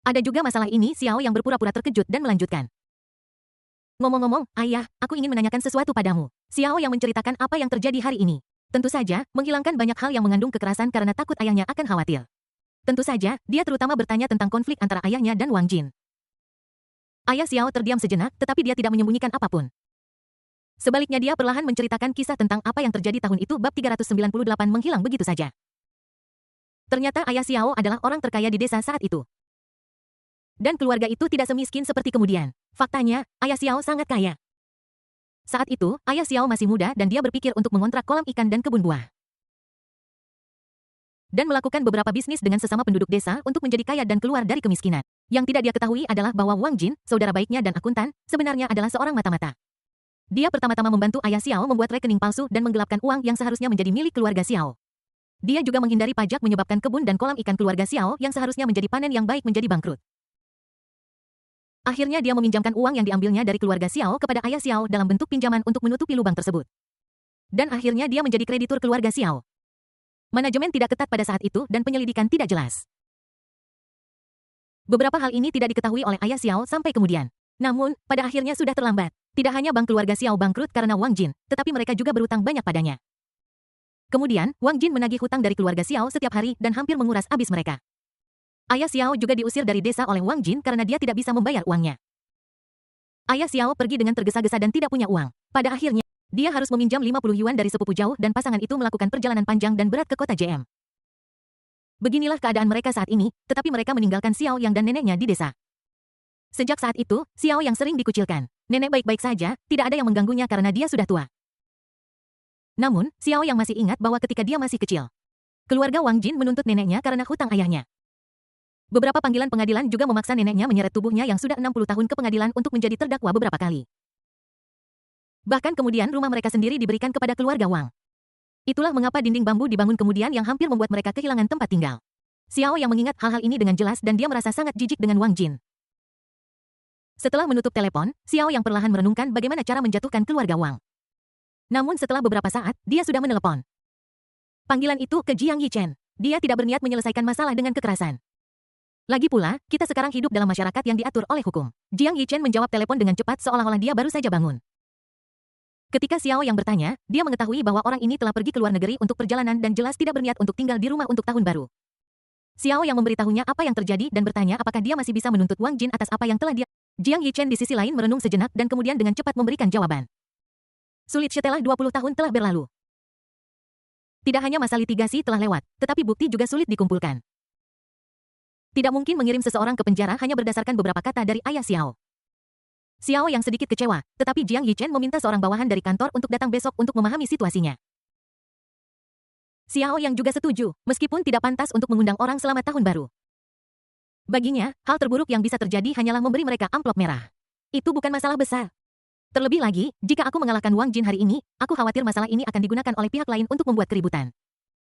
Ada juga masalah ini, Xiao yang berpura-pura terkejut dan melanjutkan. Ngomong-ngomong, ayah, aku ingin menanyakan sesuatu padamu. Xiao yang menceritakan apa yang terjadi hari ini. Tentu saja, menghilangkan banyak hal yang mengandung kekerasan karena takut ayahnya akan khawatir. Tentu saja, dia terutama bertanya tentang konflik antara ayahnya dan Wang Jin. Ayah Xiao terdiam sejenak, tetapi dia tidak menyembunyikan apapun. Sebaliknya dia perlahan menceritakan kisah tentang apa yang terjadi tahun itu bab 398 menghilang begitu saja. Ternyata ayah Xiao adalah orang terkaya di desa saat itu. Dan keluarga itu tidak semiskin seperti kemudian. Faktanya, ayah Xiao sangat kaya. Saat itu, ayah Xiao masih muda dan dia berpikir untuk mengontrak kolam ikan dan kebun buah. Dan melakukan beberapa bisnis dengan sesama penduduk desa untuk menjadi kaya dan keluar dari kemiskinan. Yang tidak dia ketahui adalah bahwa Wang Jin, saudara baiknya dan akuntan, sebenarnya adalah seorang mata-mata. Dia pertama-tama membantu ayah Xiao membuat rekening palsu dan menggelapkan uang yang seharusnya menjadi milik keluarga Xiao. Dia juga menghindari pajak menyebabkan kebun dan kolam ikan keluarga Xiao yang seharusnya menjadi panen yang baik menjadi bangkrut. Akhirnya dia meminjamkan uang yang diambilnya dari keluarga Xiao kepada ayah Xiao dalam bentuk pinjaman untuk menutupi lubang tersebut. Dan akhirnya dia menjadi kreditur keluarga Xiao. Manajemen tidak ketat pada saat itu dan penyelidikan tidak jelas. Beberapa hal ini tidak diketahui oleh ayah Xiao sampai kemudian. Namun, pada akhirnya sudah terlambat. Tidak hanya bank keluarga Xiao bangkrut karena Wang Jin, tetapi mereka juga berutang banyak padanya. Kemudian, Wang Jin menagih hutang dari keluarga Xiao setiap hari dan hampir menguras habis mereka. Ayah Xiao juga diusir dari desa oleh Wang Jin karena dia tidak bisa membayar uangnya. Ayah Xiao pergi dengan tergesa-gesa dan tidak punya uang. Pada akhirnya, dia harus meminjam 50 yuan dari sepupu jauh dan pasangan itu melakukan perjalanan panjang dan berat ke kota JM. Beginilah keadaan mereka saat ini, tetapi mereka meninggalkan Xiao Yang dan neneknya di desa. Sejak saat itu, Xiao Yang sering dikucilkan. Nenek baik-baik saja, tidak ada yang mengganggunya karena dia sudah tua. Namun, Xiao Yang masih ingat bahwa ketika dia masih kecil, keluarga Wang Jin menuntut neneknya karena hutang ayahnya. Beberapa panggilan pengadilan juga memaksa neneknya menyeret tubuhnya yang sudah 60 tahun ke pengadilan untuk menjadi terdakwa beberapa kali. Bahkan kemudian rumah mereka sendiri diberikan kepada keluarga Wang. Itulah mengapa dinding bambu dibangun kemudian yang hampir membuat mereka kehilangan tempat tinggal. Xiao Yang mengingat hal-hal ini dengan jelas dan dia merasa sangat jijik dengan Wang Jin. Setelah menutup telepon, Xiao Yang perlahan merenungkan bagaimana cara menjatuhkan keluarga Wang. Namun setelah beberapa saat, dia sudah menelepon. Panggilan itu ke Jiang Yichen. Dia tidak berniat menyelesaikan masalah dengan kekerasan. Lagi pula, kita sekarang hidup dalam masyarakat yang diatur oleh hukum. Jiang Yichen menjawab telepon dengan cepat seolah-olah dia baru saja bangun. Ketika Xiao Yang bertanya, dia mengetahui bahwa orang ini telah pergi ke luar negeri untuk perjalanan dan jelas tidak berniat untuk tinggal di rumah untuk tahun baru. Xiao Yang memberitahunya apa yang terjadi dan bertanya apakah dia masih bisa menuntut Wang Jin atas apa yang telah dia. Jiang Yichen di sisi lain merenung sejenak dan kemudian dengan cepat memberikan jawaban. Sulit setelah 20 tahun telah berlalu. Tidak hanya masa litigasi telah lewat, tetapi bukti juga sulit dikumpulkan. Tidak mungkin mengirim seseorang ke penjara hanya berdasarkan beberapa kata dari ayah Xiao. Xiao yang sedikit kecewa, tetapi Jiang Yichen meminta seorang bawahan dari kantor untuk datang besok untuk memahami situasinya. Xiao yang juga setuju, meskipun tidak pantas untuk mengundang orang selamat tahun baru. Baginya, hal terburuk yang bisa terjadi hanyalah memberi mereka amplop merah. Itu bukan masalah besar. Terlebih lagi, jika aku mengalahkan Wang Jin hari ini, aku khawatir masalah ini akan digunakan oleh pihak lain untuk membuat keributan.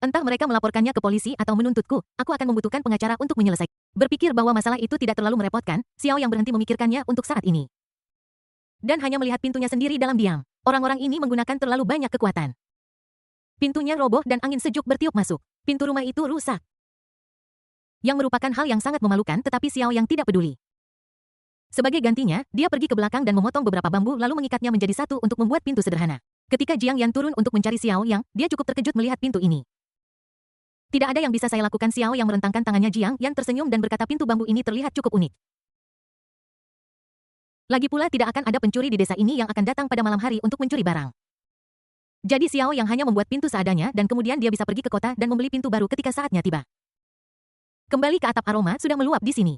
Entah mereka melaporkannya ke polisi atau menuntutku, aku akan membutuhkan pengacara untuk menyelesaikan. Berpikir bahwa masalah itu tidak terlalu merepotkan, Xiao yang berhenti memikirkannya untuk saat ini. Dan hanya melihat pintunya sendiri dalam diam. Orang-orang ini menggunakan terlalu banyak kekuatan. Pintunya roboh dan angin sejuk bertiup masuk. Pintu rumah itu rusak. Yang merupakan hal yang sangat memalukan tetapi Xiao yang tidak peduli. Sebagai gantinya, dia pergi ke belakang dan memotong beberapa bambu lalu mengikatnya menjadi satu untuk membuat pintu sederhana. Ketika Jiang Yan turun untuk mencari Xiao Yang, dia cukup terkejut melihat pintu ini. Tidak ada yang bisa saya lakukan. Xiao yang merentangkan tangannya. Jiang Yan tersenyum dan berkata pintu bambu ini terlihat cukup unik. Lagi pula tidak akan ada pencuri di desa ini yang akan datang pada malam hari untuk mencuri barang. Jadi Xiao yang hanya membuat pintu seadanya dan kemudian dia bisa pergi ke kota dan membeli pintu baru ketika saatnya tiba. Kembali ke atap, aroma sudah meluap di sini.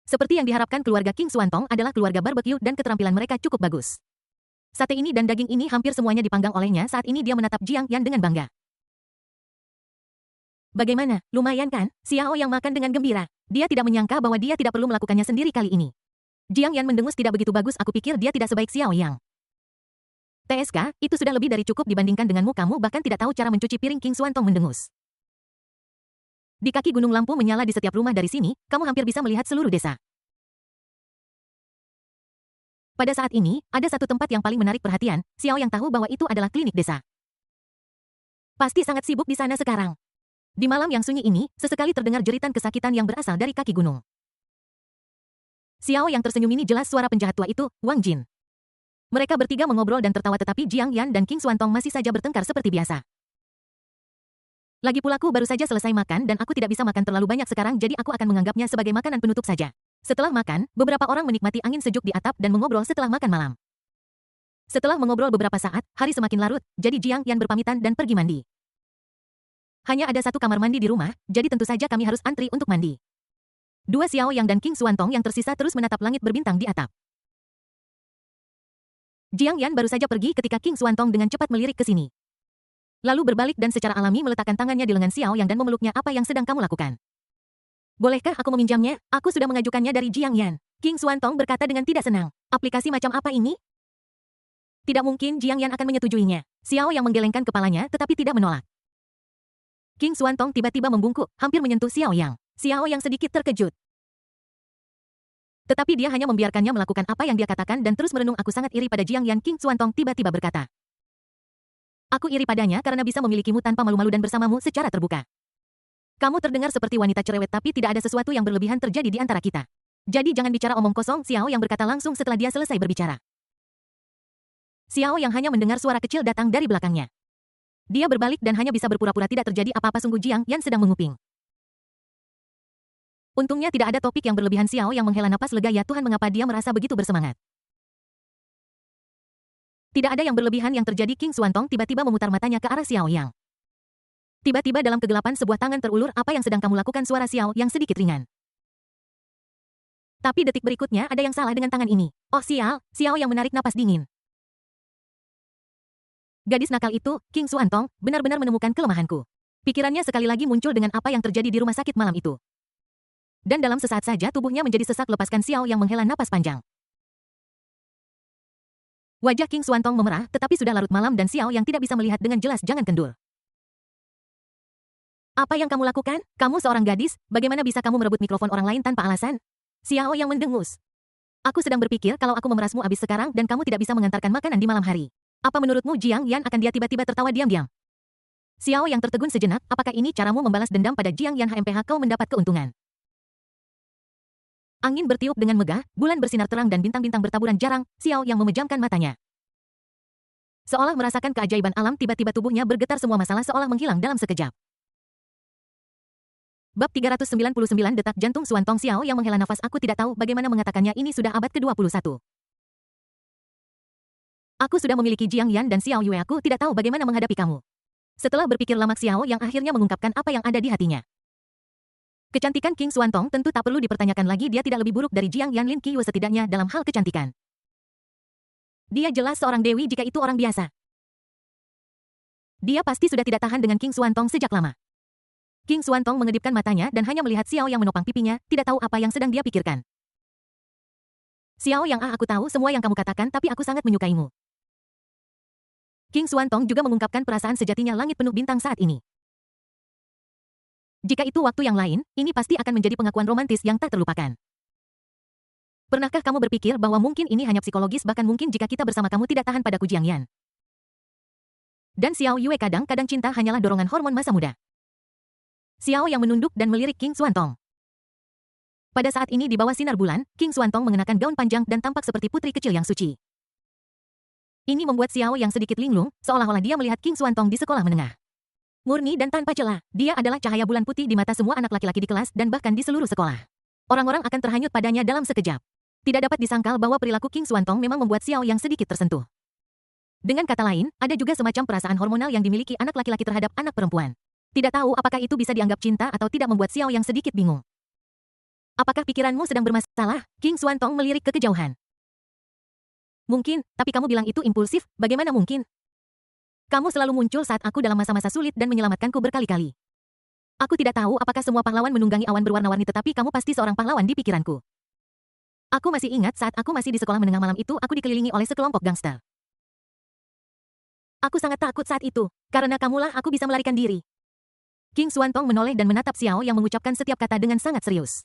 Seperti yang diharapkan, keluarga King Xuantong adalah keluarga barbecue dan keterampilan mereka cukup bagus. Sate ini dan daging ini hampir semuanya dipanggang olehnya. Saat ini dia menatap Jiang Yan dengan bangga. Bagaimana, lumayan kan? Xiao yang makan dengan gembira. Dia tidak menyangka bahwa dia tidak perlu melakukannya sendiri kali ini. Jiang Yan mendengus. Tidak begitu bagus, aku pikir dia tidak sebaik Xiao Yang. TSK, itu sudah lebih dari cukup dibandingkan denganmu. Kamu bahkan tidak tahu cara mencuci piring. King Xuantong mendengus. Di kaki gunung lampu menyala di setiap rumah dari sini, kamu hampir bisa melihat seluruh desa. Pada saat ini, ada satu tempat yang paling menarik perhatian. Xiao yang tahu bahwa itu adalah klinik desa. Pasti sangat sibuk di sana sekarang. Di malam yang sunyi ini, sesekali terdengar jeritan kesakitan yang berasal dari kaki gunung. Xiao yang tersenyum, ini jelas suara penjahat tua itu, Wang Jin. Mereka bertiga mengobrol dan tertawa tetapi Jiang Yan dan King Xuantong masih saja bertengkar seperti biasa. Lagi pula aku baru saja selesai makan dan aku tidak bisa makan terlalu banyak sekarang, jadi aku akan menganggapnya sebagai makanan penutup saja. Setelah makan, beberapa orang menikmati angin sejuk di atap dan mengobrol setelah makan malam. Setelah mengobrol beberapa saat, hari semakin larut, jadi Jiang Yan berpamitan dan pergi mandi. Hanya ada satu kamar mandi di rumah, jadi tentu saja kami harus antri untuk mandi. Dua Xiao Yang dan King Xuantong yang tersisa terus menatap langit berbintang di atap. Jiang Yan baru saja pergi ketika King Xuantong dengan cepat melirik ke sini. Lalu berbalik dan secara alami meletakkan tangannya di lengan Xiao Yang dan memeluknya. Apa yang sedang kamu lakukan? Bolehkah aku meminjamnya? Aku sudah mengajukannya dari Jiang Yan. King Xuantong berkata dengan tidak senang. Aplikasi macam apa ini? Tidak mungkin Jiang Yan akan menyetujuinya. Xiao Yang menggelengkan kepalanya tetapi tidak menolak. King Xuantong tiba-tiba membungkuk, hampir menyentuh Xiao Yang. Xiao Yang sedikit terkejut. Tetapi dia hanya membiarkannya melakukan apa yang dia katakan dan terus merenung. Aku sangat iri pada Jiang Yan. King Xuantong tiba-tiba berkata. Aku iri padanya karena bisa memilikimu tanpa malu-malu dan bersamamu secara terbuka. Kamu terdengar seperti wanita cerewet tapi tidak ada sesuatu yang berlebihan terjadi di antara kita. Jadi jangan bicara omong kosong. Xiao Yang berkata langsung setelah dia selesai berbicara. Xiao Yang hanya mendengar suara kecil datang dari belakangnya. Dia berbalik dan hanya bisa berpura-pura tidak terjadi apa-apa. Sungguh Jiang Yan sedang menguping. Untungnya tidak ada topik yang berlebihan. Xiao Yang menghela napas lega. Ya Tuhan, mengapa dia merasa begitu bersemangat? Tidak ada yang berlebihan yang terjadi. King Xuantong tiba-tiba memutar matanya ke arah Xiao Yang. Tiba-tiba dalam kegelapan sebuah tangan terulur. Apa yang sedang kamu lakukan? Suara Xiao Yang sedikit ringan. Tapi detik berikutnya ada yang salah dengan tangan ini. Oh sial, Xiao Yang menarik napas dingin. Gadis nakal itu, King Xuantong, benar-benar menemukan kelemahanku. Pikirannya sekali lagi muncul dengan apa yang terjadi di rumah sakit malam itu. Dan dalam sesaat saja tubuhnya menjadi sesak. Lepaskan. Xiao Yang menghela napas panjang. Wajah King Xuantong memerah, tetapi sudah larut malam dan Xiao Yang tidak bisa melihat dengan jelas. Jangan kendul. Apa yang kamu lakukan? Kamu seorang gadis, bagaimana bisa kamu merebut mikrofon orang lain tanpa alasan? Xiao Yang mendengus. Aku sedang berpikir kalau aku memerasmu habis sekarang dan kamu tidak bisa mengantarkan makanan di malam hari. Apa menurutmu Jiang Yan akan? Dia tiba-tiba tertawa diam-diam. Xiao Yang tertegun sejenak. Apakah ini caramu membalas dendam pada Jiang Yan? HMPH kau mendapat keuntungan. Angin bertiup dengan megah, bulan bersinar terang dan bintang-bintang bertaburan jarang. Xiao Yang memejamkan matanya. Seolah merasakan keajaiban alam, tiba-tiba tubuhnya bergetar, semua masalah seolah menghilang dalam sekejap. Bab 399 Detak Jantung Xuantong. Xiao Yang menghela nafas. Aku tidak tahu bagaimana mengatakannya, ini sudah abad ke-21. Aku sudah memiliki Jiang Yan dan Xiao Yue. Aku tidak tahu bagaimana menghadapi kamu. Setelah berpikir lama, Xiao Yang akhirnya mengungkapkan apa yang ada di hatinya. Kecantikan King Xuantong tentu tak perlu dipertanyakan lagi, dia tidak lebih buruk dari Jiang Yan Lin Qiyu setidaknya dalam hal kecantikan. Dia jelas seorang dewi jika itu orang biasa. Dia pasti sudah tidak tahan dengan King Xuantong sejak lama. King Xuantong mengedipkan matanya dan hanya melihat Xiao yang menopang pipinya, tidak tahu apa yang sedang dia pikirkan. Xiao Yang, aku tahu semua yang kamu katakan, tapi aku sangat menyukaimu. King Xuantong juga mengungkapkan perasaan sejatinya langit penuh bintang saat ini. Jika itu waktu yang lain, ini pasti akan menjadi pengakuan romantis yang tak terlupakan. Pernahkah kamu berpikir bahwa mungkin ini hanya psikologis, bahkan mungkin jika kita bersama kamu tidak tahan padaku Jiang Yan? Dan Xiao Yue, kadang-kadang cinta hanyalah dorongan hormon masa muda. Xiao Yang menunduk dan melirik King Xuantong. Pada saat ini di bawah sinar bulan, King Xuantong mengenakan gaun panjang dan tampak seperti putri kecil yang suci. Ini membuat Xiao Yang sedikit linglung, seolah-olah dia melihat King Xuantong di sekolah menengah. Murni dan tanpa celah, dia adalah cahaya bulan putih di mata semua anak laki-laki di kelas dan bahkan di seluruh sekolah. Orang-orang akan terhanyut padanya dalam sekejap. Tidak dapat disangkal bahwa perilaku King Xuantong memang membuat Xiao Yang sedikit tersentuh. Dengan kata lain, ada juga semacam perasaan hormonal yang dimiliki anak laki-laki terhadap anak perempuan. Tidak tahu apakah itu bisa dianggap cinta atau tidak, membuat Xiao Yang sedikit bingung. Apakah pikiranmu sedang bermasalah? King Xuantong melirik ke kejauhan. Mungkin, tapi kamu bilang itu impulsif, bagaimana mungkin? Kamu selalu muncul saat aku dalam masa-masa sulit dan menyelamatkanku berkali-kali. Aku tidak tahu apakah semua pahlawan menunggangi awan berwarna-warni, tetapi kamu pasti seorang pahlawan di pikiranku. Aku masih ingat saat aku masih di sekolah menengah malam itu, aku dikelilingi oleh sekelompok gangster. Aku sangat takut saat itu, karena kamulah aku bisa melarikan diri. King Xuantong menoleh dan menatap Xiao Yang mengucapkan setiap kata dengan sangat serius.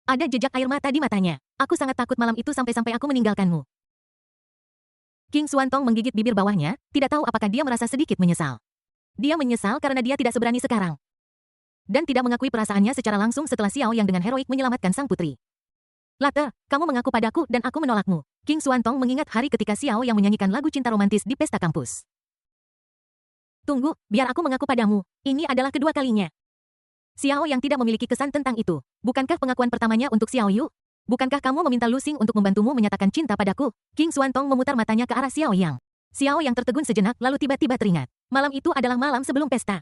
Ada jejak air mata di matanya. Aku sangat takut malam itu sampai-sampai aku meninggalkanmu. King Xuantong menggigit bibir bawahnya, tidak tahu apakah dia merasa sedikit menyesal. Dia menyesal karena dia tidak seberani sekarang. Dan tidak mengakui perasaannya secara langsung setelah Xiao Yang dengan heroik menyelamatkan sang putri. Latte, kamu mengaku padaku dan aku menolakmu. King Xuantong mengingat hari ketika Xiao Yang menyanyikan lagu cinta romantis di pesta kampus. Tunggu, biar aku mengaku padamu. Ini adalah kedua kalinya. Xiao Yang tidak memiliki kesan tentang itu. Bukankah pengakuan pertamanya untuk Xiao Yu? Bukankah kamu meminta Lu Xing untuk membantumu menyatakan cinta padaku? King Xuantong memutar matanya ke arah Xiao Yang. Xiao Yang tertegun sejenak lalu tiba-tiba teringat. Malam itu adalah malam sebelum pesta.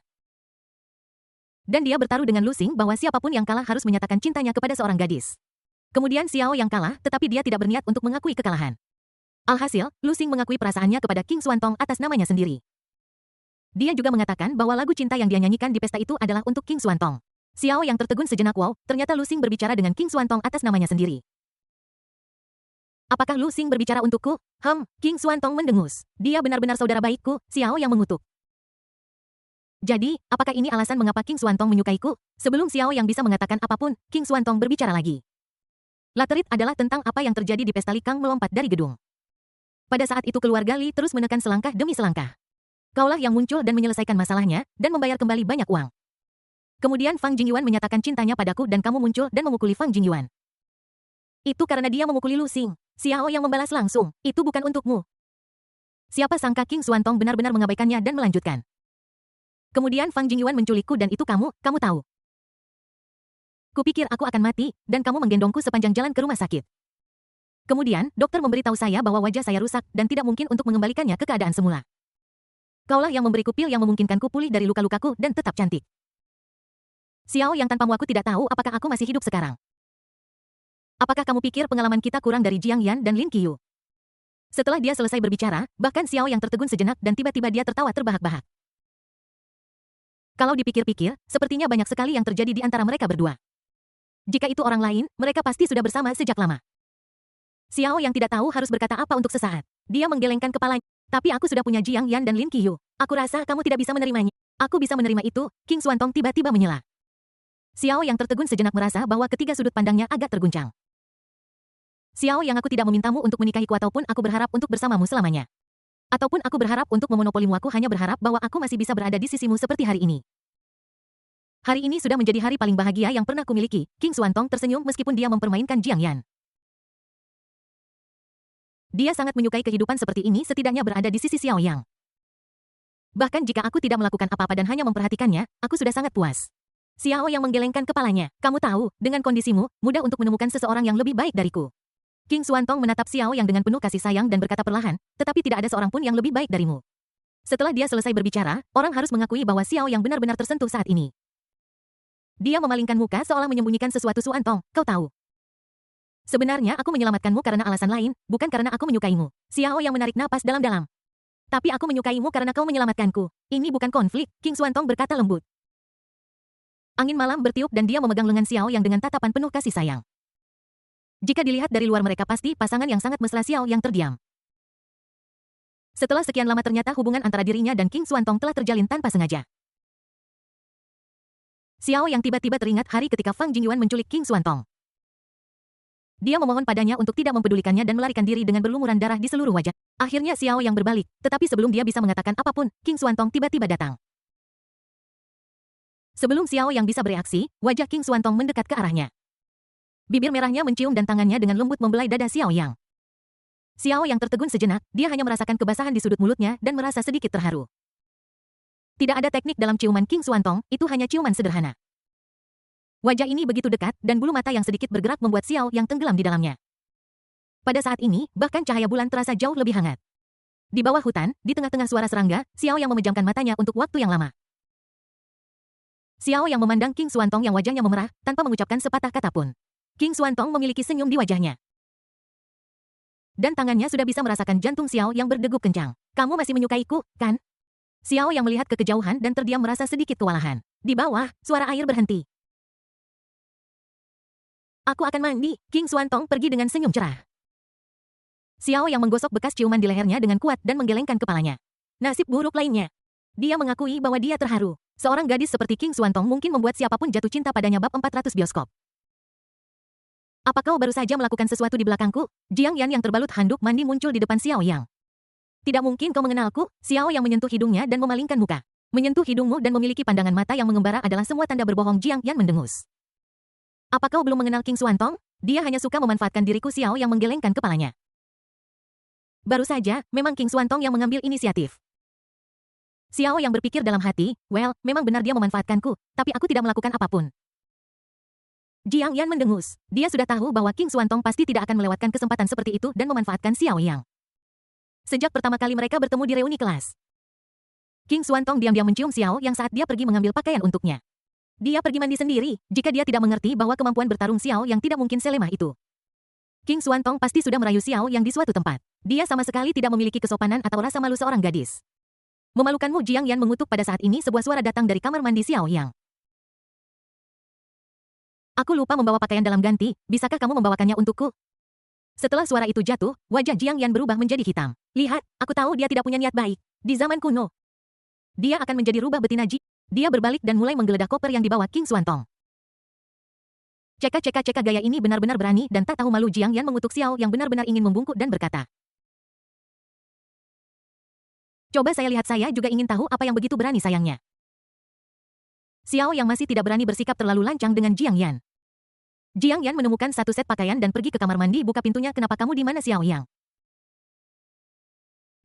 Dan dia bertaruh dengan Lu Xing bahwa siapapun yang kalah harus menyatakan cintanya kepada seorang gadis. Kemudian Xiao Yang kalah, tetapi dia tidak berniat untuk mengakui kekalahan. Alhasil, Lu Xing mengakui perasaannya kepada King Xuantong atas namanya sendiri. Dia juga mengatakan bahwa lagu cinta yang dia nyanyikan di pesta itu adalah untuk King Xuantong. Xiao Yang tertegun sejenak, wow, ternyata Lu Xing berbicara dengan King Xuantong atas namanya sendiri. Apakah Lu Xing berbicara untukku? King Xuantong mendengus. Dia benar-benar saudara baikku, Xiao Yang mengutuk. Jadi, apakah ini alasan mengapa King Xuantong menyukaiku? Sebelum Xiao Yang bisa mengatakan apapun, King Xuantong berbicara lagi. Laterit adalah tentang apa yang terjadi di pesta. Li Kang melompat dari gedung. Pada saat itu keluarga Li terus menekan selangkah demi selangkah. Kaulah yang muncul dan menyelesaikan masalahnya, dan membayar kembali banyak uang. Kemudian Fang Jingyuan menyatakan cintanya padaku dan kamu muncul dan memukuli Fang Jingyuan. Itu karena dia memukuli Lu Xing. Xiao Yang membalas langsung, itu bukan untukmu. Siapa sangka King Xuantong benar-benar mengabaikannya dan melanjutkan. Kemudian Fang Jingyuan menculikku dan itu kamu tahu. Kupikir aku akan mati, dan kamu menggendongku sepanjang jalan ke rumah sakit. Kemudian, dokter memberitahu saya bahwa wajah saya rusak dan tidak mungkin untuk mengembalikannya ke keadaan semula. Kaulah yang memberiku pil yang memungkinkanku pulih dari luka-lukaku dan tetap cantik. Xiao Yang, tanpamu aku tidak tahu apakah aku masih hidup sekarang. Apakah kamu pikir pengalaman kita kurang dari Jiang Yan dan Lin Qiyu? Setelah dia selesai berbicara, bahkan Xiao Yang tertegun sejenak dan tiba-tiba dia tertawa terbahak-bahak. Kalau dipikir-pikir, sepertinya banyak sekali yang terjadi di antara mereka berdua. Jika itu orang lain, mereka pasti sudah bersama sejak lama. Xiao Yang tidak tahu harus berkata apa untuk sesaat. Dia menggelengkan kepalanya. Tapi aku sudah punya Jiang Yan dan Lin Qiyu. Aku rasa kamu tidak bisa menerimanya. Aku bisa menerima itu. King Xuantong tiba-tiba menyela. Xiao Yang tertegun sejenak merasa bahwa ketiga sudut pandangnya agak terguncang. Xiao Yang, aku tidak memintamu untuk menikahiku ataupun aku berharap untuk bersamamu selamanya. Ataupun aku berharap untuk memonopolimu, aku hanya berharap bahwa aku masih bisa berada di sisimu seperti hari ini. Hari ini sudah menjadi hari paling bahagia yang pernah kumiliki. King Xuantong tersenyum meskipun dia mempermainkan Jiang Yan. Dia sangat menyukai kehidupan seperti ini, setidaknya berada di sisi Xiao Yang. Bahkan jika aku tidak melakukan apa-apa dan hanya memperhatikannya, aku sudah sangat puas. Xiao Yang menggelengkan kepalanya. Kamu tahu, dengan kondisimu, mudah untuk menemukan seseorang yang lebih baik dariku. King Xuantong menatap Xiao Yang dengan penuh kasih sayang dan berkata perlahan, tetapi tidak ada seorang pun yang lebih baik darimu. Setelah dia selesai berbicara, orang harus mengakui bahwa Xiao Yang benar-benar tersentuh saat ini. Dia memalingkan muka seolah menyembunyikan sesuatu. Suantong, kau tahu. Sebenarnya aku menyelamatkanmu karena alasan lain, bukan karena aku menyukaimu. Xiao yang menarik napas dalam-dalam. Tapi aku menyukaimu karena kau menyelamatkanku. Ini bukan konflik, King Suantong berkata lembut. Angin malam bertiup dan dia memegang lengan Xiao yang dengan tatapan penuh kasih sayang. Jika dilihat dari luar mereka pasti pasangan yang sangat mesra. Xiao yang terdiam. Setelah sekian lama ternyata hubungan antara dirinya dan King Suantong telah terjalin tanpa sengaja. Xiao yang tiba-tiba teringat hari ketika Fang Jingyuan menculik King Suantong. Dia memohon padanya untuk tidak mempedulikannya dan melarikan diri dengan berlumuran darah di seluruh wajah. Akhirnya Xiao yang berbalik, tetapi sebelum dia bisa mengatakan apapun, King Suantong tiba-tiba datang. Sebelum Xiao yang bisa bereaksi, wajah King Suantong mendekat ke arahnya. Bibir merahnya mencium dan tangannya dengan lembut membelai dada Xiao Yang. Xiao yang tertegun sejenak, dia hanya merasakan kebasahan di sudut mulutnya dan merasa sedikit terharu. Tidak ada teknik dalam ciuman King Suantong, itu hanya ciuman sederhana. Wajah ini begitu dekat, dan bulu mata yang sedikit bergerak membuat Xiao yang tenggelam di dalamnya. Pada saat ini, bahkan cahaya bulan terasa jauh lebih hangat. Di bawah hutan, di tengah-tengah suara serangga, Xiao yang memejamkan matanya untuk waktu yang lama. Xiao yang memandang King Suantong yang wajahnya memerah, tanpa mengucapkan sepatah kata pun. King Suantong memiliki senyum di wajahnya. Dan tangannya sudah bisa merasakan jantung Xiao yang berdegup kencang. Kamu masih menyukaiku, kan? Xiao yang melihat ke kejauhan dan terdiam merasa sedikit kewalahan. Di bawah, suara air berhenti. Aku akan mandi, King Suantong pergi dengan senyum cerah. Xiao yang menggosok bekas ciuman di lehernya dengan kuat dan menggelengkan kepalanya. Nasib buruk lainnya. Dia mengakui bahwa dia terharu. Seorang gadis seperti King Suantong mungkin membuat siapapun jatuh cinta padanya. Bab 400 bioskop. Apa kau baru saja melakukan sesuatu di belakangku? Jiang Yan yang terbalut handuk mandi muncul di depan Xiao Yang. Tidak mungkin kau mengenalku, Xiao yang menyentuh hidungnya dan memalingkan muka. Menyentuh hidungmu dan memiliki pandangan mata yang mengembara adalah semua tanda berbohong. Jiang Yan mendengus. Apa kau belum mengenal King Suantong? Dia hanya suka memanfaatkan diriku. Xiao yang menggelengkan kepalanya. Baru saja, memang King Suantong yang mengambil inisiatif. Xiao yang berpikir dalam hati, well, memang benar dia memanfaatkanku, tapi aku tidak melakukan apapun. Jiang Yan mendengus. Dia sudah tahu bahwa King Suantong pasti tidak akan melewatkan kesempatan seperti itu dan memanfaatkan Xiao Yang. Sejak pertama kali mereka bertemu di reuni kelas, King Suantong diam-diam mencium Xiao Yang saat dia pergi mengambil pakaian untuknya. Dia pergi mandi sendiri, jika dia tidak mengerti bahwa kemampuan bertarung Xiao Yang tidak mungkin selemah itu. King Suantong pasti sudah merayu Xiao Yang di suatu tempat. Dia sama sekali tidak memiliki kesopanan atau rasa malu seorang gadis. Memalukanmu. Jiang Yan mengutuk. Pada saat ini sebuah suara datang dari kamar mandi Xiao Yang. Aku lupa membawa pakaian dalam ganti, bisakah kamu membawakannya untukku? Setelah suara itu jatuh, wajah Jiang Yan berubah menjadi hitam. Lihat, aku tahu dia tidak punya niat baik. Di zaman kuno, dia akan menjadi rubah betina. Dia berbalik dan mulai menggeledah koper yang dibawa King Suantong. Ceka gaya ini benar-benar berani dan tak tahu malu. Jiang Yan mengutuk Xiao yang benar-benar ingin membungkuk dan berkata. Coba saya lihat, saya juga ingin tahu apa yang begitu berani sayangnya. Xiao yang masih tidak berani bersikap terlalu lancang dengan Jiang Yan. Jiang Yan menemukan satu set pakaian dan pergi ke kamar mandi. Buka pintunya. Kenapa kamu di mana, Xiao Yang?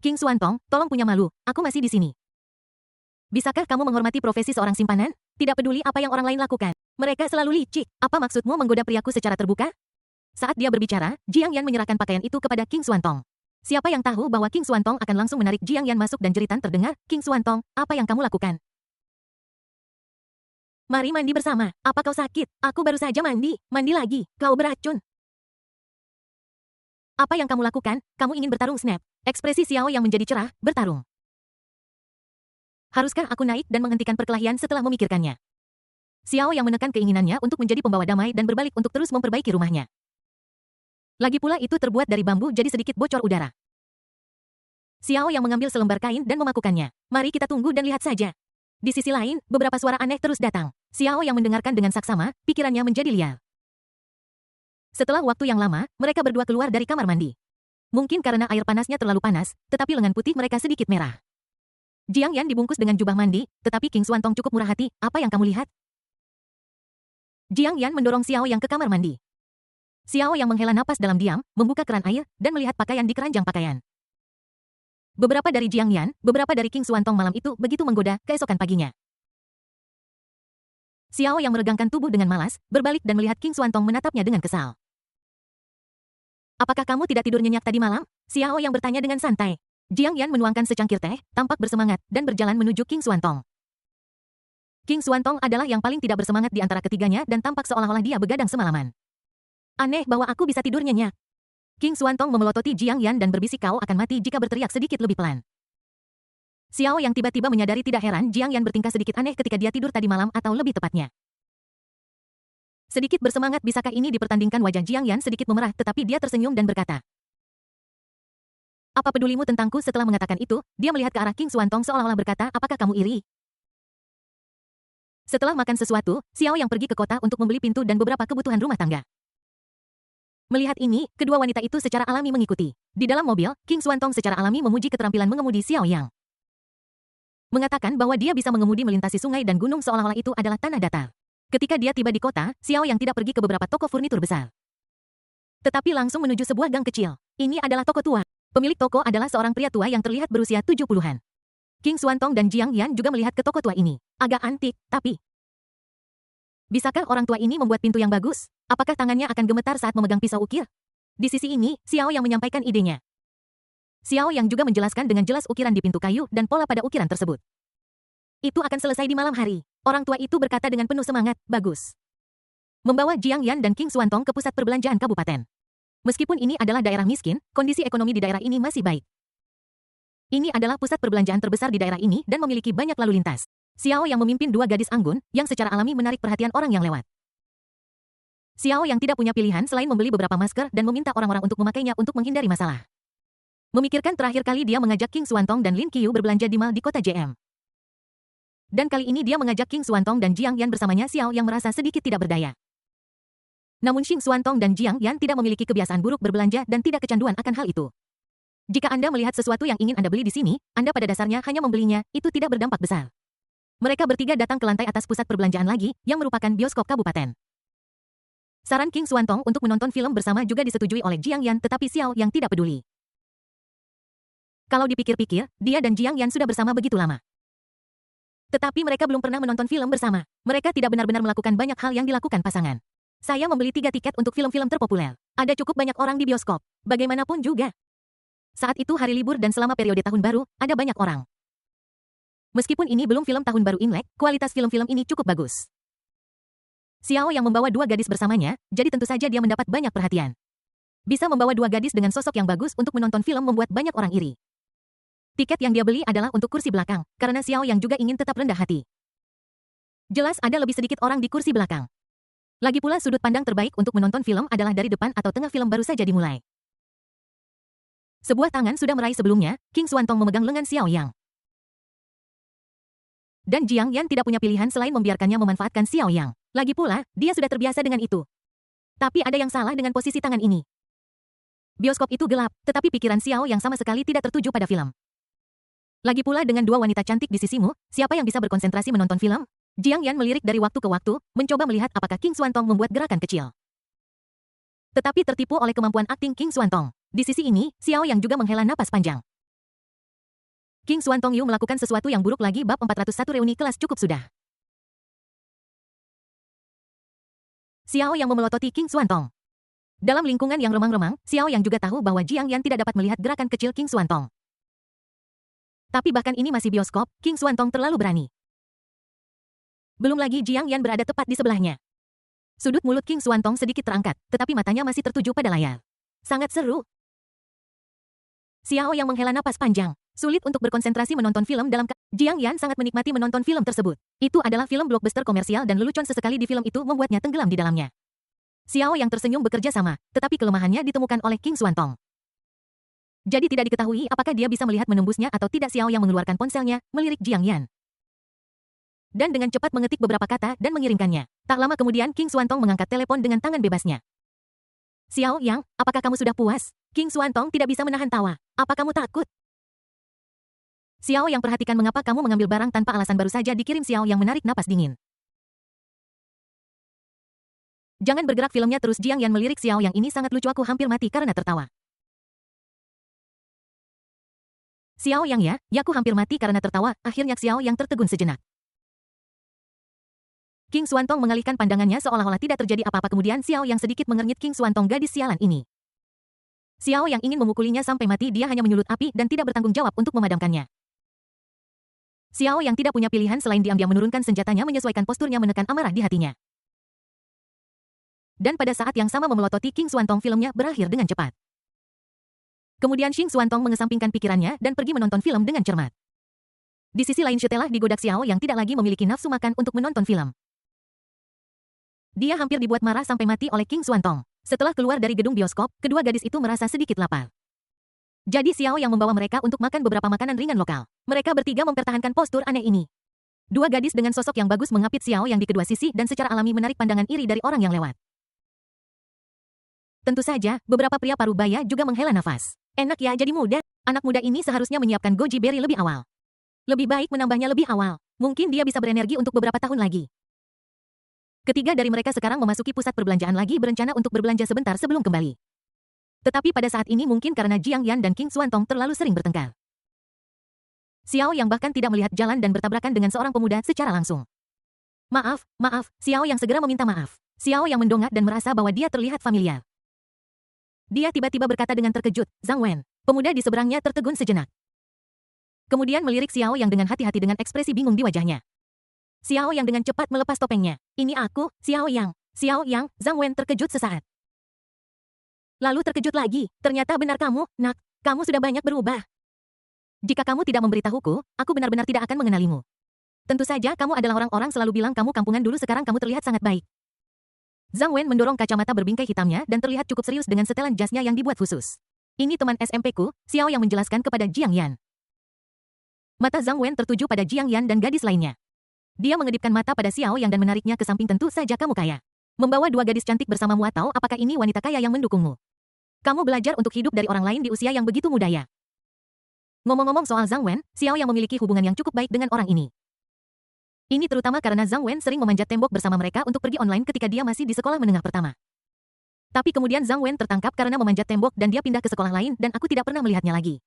King Suantong, tolong punya malu, aku masih di sini. Bisakah kamu menghormati profesi seorang simpanan? Tidak peduli apa yang orang lain lakukan. Mereka selalu licik. Apa maksudmu menggoda priaku secara terbuka? Saat dia berbicara, Jiang Yan menyerahkan pakaian itu kepada King Suantong. Siapa yang tahu bahwa King Suantong akan langsung menarik Jiang Yan masuk dan jeritan terdengar, King Suantong, apa yang kamu lakukan? Mari mandi bersama. Apa kau sakit? Aku baru saja mandi. Mandi lagi. Kau beracun. Apa yang kamu lakukan? Kamu ingin bertarung? Snap. Ekspresi Xiao yang menjadi cerah, bertarung. Haruskah aku naik dan menghentikan perkelahian setelah memikirkannya? Xiao yang menekan keinginannya untuk menjadi pembawa damai dan berbalik untuk terus memperbaiki rumahnya. Lagi pula itu terbuat dari bambu jadi sedikit bocor udara. Xiao yang mengambil selembar kain dan memakukannya. Mari kita tunggu dan lihat saja. Di sisi lain, beberapa suara aneh terus datang. Xiao yang mendengarkan dengan saksama, pikirannya menjadi liar. Setelah waktu yang lama, mereka berdua keluar dari kamar mandi. Mungkin karena air panasnya terlalu panas, tetapi lengan putih mereka sedikit merah. Jiang Yan dibungkus dengan jubah mandi, tetapi King Suantong cukup murah hati. Apa yang kamu lihat? Jiang Yan mendorong Xiao Yang ke kamar mandi. Xiao Yang menghela napas dalam diam, membuka keran air, dan melihat pakaian di keranjang pakaian. Beberapa dari Jiang Yan, beberapa dari King Suantong malam itu begitu menggoda keesokan paginya. Xiao yang meregangkan tubuh dengan malas, berbalik dan melihat King Suantong menatapnya dengan kesal. Apakah kamu tidak tidur nyenyak tadi malam? Xiao yang bertanya dengan santai. Jiang Yan menuangkan secangkir teh, tampak bersemangat, dan berjalan menuju King Suantong. King Xuantong adalah yang paling tidak bersemangat di antara ketiganya dan tampak seolah-olah dia begadang semalaman. Aneh bahwa aku bisa tidur nyenyak. King Xuantong memelototi Jiang Yan dan berbisik kau akan mati jika berteriak sedikit lebih pelan. Xiao yang tiba-tiba menyadari tidak heran Jiang Yan bertingkah sedikit aneh ketika dia tidur tadi malam atau lebih tepatnya. Sedikit bersemangat bisakah ini dipertandingkan wajah Jiang Yan sedikit memerah tetapi dia tersenyum dan berkata. Apa pedulimu tentangku setelah mengatakan itu, dia melihat ke arah King Xuantong seolah-olah berkata apakah kamu iri? Setelah makan sesuatu, Xiao yang pergi ke kota untuk membeli pintu dan beberapa kebutuhan rumah tangga. Melihat ini, kedua wanita itu secara alami mengikuti. Di dalam mobil, King Xuantong secara alami memuji keterampilan mengemudi Xiao Yang. Mengatakan bahwa dia bisa mengemudi melintasi sungai dan gunung seolah-olah itu adalah tanah datar. Ketika dia tiba di kota, Xiao Yang tidak pergi ke beberapa toko furnitur besar. Tetapi langsung menuju sebuah gang kecil. Ini adalah toko tua. Pemilik toko adalah seorang pria tua yang terlihat berusia 70-an. King Xuantong dan Jiang Yan juga melihat ke toko tua ini. Agak antik, tapi... Bisakah orang tua ini membuat pintu yang bagus? Apakah tangannya akan gemetar saat memegang pisau ukir? Di sisi ini, Xiao yang menyampaikan idenya. Xiao yang juga menjelaskan dengan jelas ukiran di pintu kayu dan pola pada ukiran tersebut. Itu akan selesai di malam hari. Orang tua itu berkata dengan penuh semangat, bagus. Membawa Jiang Yan dan King Xuantong ke pusat perbelanjaan kabupaten. Meskipun ini adalah daerah miskin, kondisi ekonomi di daerah ini masih baik. Ini adalah pusat perbelanjaan terbesar di daerah ini dan memiliki banyak lalu lintas. Xiao yang memimpin dua gadis anggun, yang secara alami menarik perhatian orang yang lewat. Xiao yang tidak punya pilihan selain membeli beberapa masker dan meminta orang-orang untuk memakainya untuk menghindari masalah. Memikirkan terakhir kali dia mengajak King Xuantong dan Lin Qiu berbelanja di mall di kota JM. Dan kali ini dia mengajak King Xuantong dan Jiang Yan bersamanya. Xiao yang merasa sedikit tidak berdaya. Namun King Xuantong dan Jiang Yan tidak memiliki kebiasaan buruk berbelanja dan tidak kecanduan akan hal itu. Jika Anda melihat sesuatu yang ingin Anda beli di sini, Anda pada dasarnya hanya membelinya, itu tidak berdampak besar. Mereka bertiga datang ke lantai atas pusat perbelanjaan lagi, yang merupakan bioskop kabupaten. Saran King Xuantong untuk menonton film bersama juga disetujui oleh Jiang Yan, tetapi Xiao yang tidak peduli. Kalau dipikir-pikir, dia dan Jiang Yan sudah bersama begitu lama. Tetapi mereka belum pernah menonton film bersama. Mereka tidak benar-benar melakukan banyak hal yang dilakukan pasangan. Saya membeli 3 tiket untuk film-film terpopuler. Ada cukup banyak orang di bioskop. Bagaimanapun juga. Saat itu hari libur dan selama periode tahun baru, ada banyak orang. Meskipun ini belum film tahun baru Imlek, kualitas film-film ini cukup bagus. Xiao yang membawa 2 gadis bersamanya, jadi tentu saja dia mendapat banyak perhatian. Bisa membawa 2 gadis dengan sosok yang bagus untuk menonton film membuat banyak orang iri. Tiket yang dia beli adalah untuk kursi belakang, karena Xiao yang juga ingin tetap rendah hati. Jelas ada lebih sedikit orang di kursi belakang. Lagi pula sudut pandang terbaik untuk menonton film adalah dari depan atau tengah film baru saja dimulai. Sebuah tangan sudah meraih sebelumnya, King Xuantong memegang lengan Xiao Yang. Dan Jiang Yan tidak punya pilihan selain membiarkannya memanfaatkan Xiao Yang. Lagi pula, dia sudah terbiasa dengan itu. Tapi ada yang salah dengan posisi tangan ini. Bioskop itu gelap, tetapi pikiran Xiao Yang sama sekali tidak tertuju pada film. Lagi pula dengan 2 wanita cantik di sisimu, siapa yang bisa berkonsentrasi menonton film? Jiang Yan melirik dari waktu ke waktu, mencoba melihat apakah King Xuantong membuat gerakan kecil. Tetapi tertipu oleh kemampuan akting King Xuantong. Di sisi ini, Xiao yang juga menghela napas panjang. King Xuantong Yu melakukan sesuatu yang buruk lagi. Bab 401 reuni kelas cukup sudah. Xiao yang memelototi King Xuantong. Dalam lingkungan yang remang-remang, Xiao yang juga tahu bahwa Jiang Yan tidak dapat melihat gerakan kecil King Xuantong. Tapi bahkan ini masih bioskop, King Xuantong terlalu berani. Belum lagi Jiang Yan berada tepat di sebelahnya. Sudut mulut King Xuantong sedikit terangkat, tetapi matanya masih tertuju pada layar. Sangat seru. Xiao yang menghela napas panjang. Sulit untuk berkonsentrasi menonton film dalam Jiang Yan sangat menikmati menonton film tersebut. Itu adalah film blockbuster komersial dan lelucon sesekali di film itu membuatnya tenggelam di dalamnya. Xiao yang tersenyum bekerja sama, tetapi kelemahannya ditemukan oleh King Xuantong. Jadi tidak diketahui apakah dia bisa melihat menembusnya atau tidak. Xiao yang mengeluarkan ponselnya, melirik Jiang Yan. Dan dengan cepat mengetik beberapa kata dan mengirimkannya. Tak lama kemudian King Xuantong mengangkat telepon dengan tangan bebasnya. Xiao Yang, apakah kamu sudah puas? King Xuantong tidak bisa menahan tawa. Apa kamu takut? Xiao Yang perhatikan mengapa kamu mengambil barang tanpa alasan baru saja dikirim. Xiao Yang menarik napas dingin. Jangan bergerak filmnya terus. Jiang Yan melirik Xiao Yang. Ini sangat lucu, aku hampir mati karena tertawa. Xiao Yang ya aku hampir mati karena tertawa. Akhirnya Xiao Yang tertegun sejenak. King Xuantong mengalihkan pandangannya seolah-olah tidak terjadi apa-apa. Kemudian Xiao Yang sedikit mengernyit King Xuantong, gadis sialan ini. Xiao Yang ingin memukulinya sampai mati. Dia hanya menyulut api dan tidak bertanggung jawab untuk memadamkannya. Xiao yang tidak punya pilihan selain diam-diam menurunkan senjatanya menyesuaikan posturnya menekan amarah di hatinya. Dan pada saat yang sama memelototi King Xuantong filmnya berakhir dengan cepat. Kemudian Xing Xuantong mengesampingkan pikirannya dan pergi menonton film dengan cermat. Di sisi lain Shetelah digodak Xiao yang tidak lagi memiliki nafsu makan untuk menonton film. Dia hampir dibuat marah sampai mati oleh King Xuantong. Setelah keluar dari gedung bioskop, kedua gadis itu merasa sedikit lapar. Jadi Xiao yang membawa mereka untuk makan beberapa makanan ringan lokal. Mereka bertiga mempertahankan postur aneh ini. Dua gadis dengan sosok yang bagus mengapit Xiao yang di kedua sisi dan secara alami menarik pandangan iri dari orang yang lewat. Tentu saja, beberapa pria parubaya juga menghela nafas. Enak ya jadi muda. Anak muda ini seharusnya menyiapkan goji berry lebih awal. Lebih baik menambahnya lebih awal. Mungkin dia bisa berenergi untuk beberapa tahun lagi. Ketiga dari mereka sekarang memasuki pusat perbelanjaan lagi berencana untuk berbelanja sebentar sebelum kembali. Tetapi pada saat ini mungkin karena Jiang Yan dan King Xuantong terlalu sering bertengkar. Xiao yang bahkan tidak melihat jalan dan bertabrakan dengan seorang pemuda secara langsung. Maaf, Xiao yang segera meminta maaf. Xiao yang mendongak dan merasa bahwa dia terlihat familiar. Dia tiba-tiba berkata dengan terkejut, Zhang Wen. Pemuda di seberangnya tertegun sejenak. Kemudian melirik Xiao yang dengan hati-hati dengan ekspresi bingung di wajahnya. Xiao yang dengan cepat melepas topengnya. Ini aku, Xiao Yang. Xiao Yang, Zhang Wen terkejut sesaat. Lalu terkejut lagi, ternyata benar kamu, nak, kamu sudah banyak berubah. Jika kamu tidak memberitahuku, aku benar-benar tidak akan mengenalimu. Tentu saja kamu adalah orang-orang selalu bilang kamu kampungan dulu sekarang kamu terlihat sangat baik. Zhang Wen mendorong kacamata berbingkai hitamnya dan terlihat cukup serius dengan setelan jasnya yang dibuat khusus. Ini teman SMP-ku, Xiao yang menjelaskan kepada Jiang Yan. Mata Zhang Wen tertuju pada Jiang Yan dan gadis lainnya. Dia mengedipkan mata pada Xiao yang dan menariknya ke samping tentu saja kamu kaya. Membawa dua gadis cantik bersamamu atau apakah ini wanita kaya yang mendukungmu? Kamu belajar untuk hidup dari orang lain di usia yang begitu muda ya. Ngomong-ngomong soal Zhang Wen, Xiao yang memiliki hubungan yang cukup baik dengan orang ini. Ini terutama karena Zhang Wen sering memanjat tembok bersama mereka untuk pergi online ketika dia masih di sekolah menengah pertama. Tapi kemudian Zhang Wen tertangkap karena memanjat tembok dan dia pindah ke sekolah lain dan aku tidak pernah melihatnya lagi.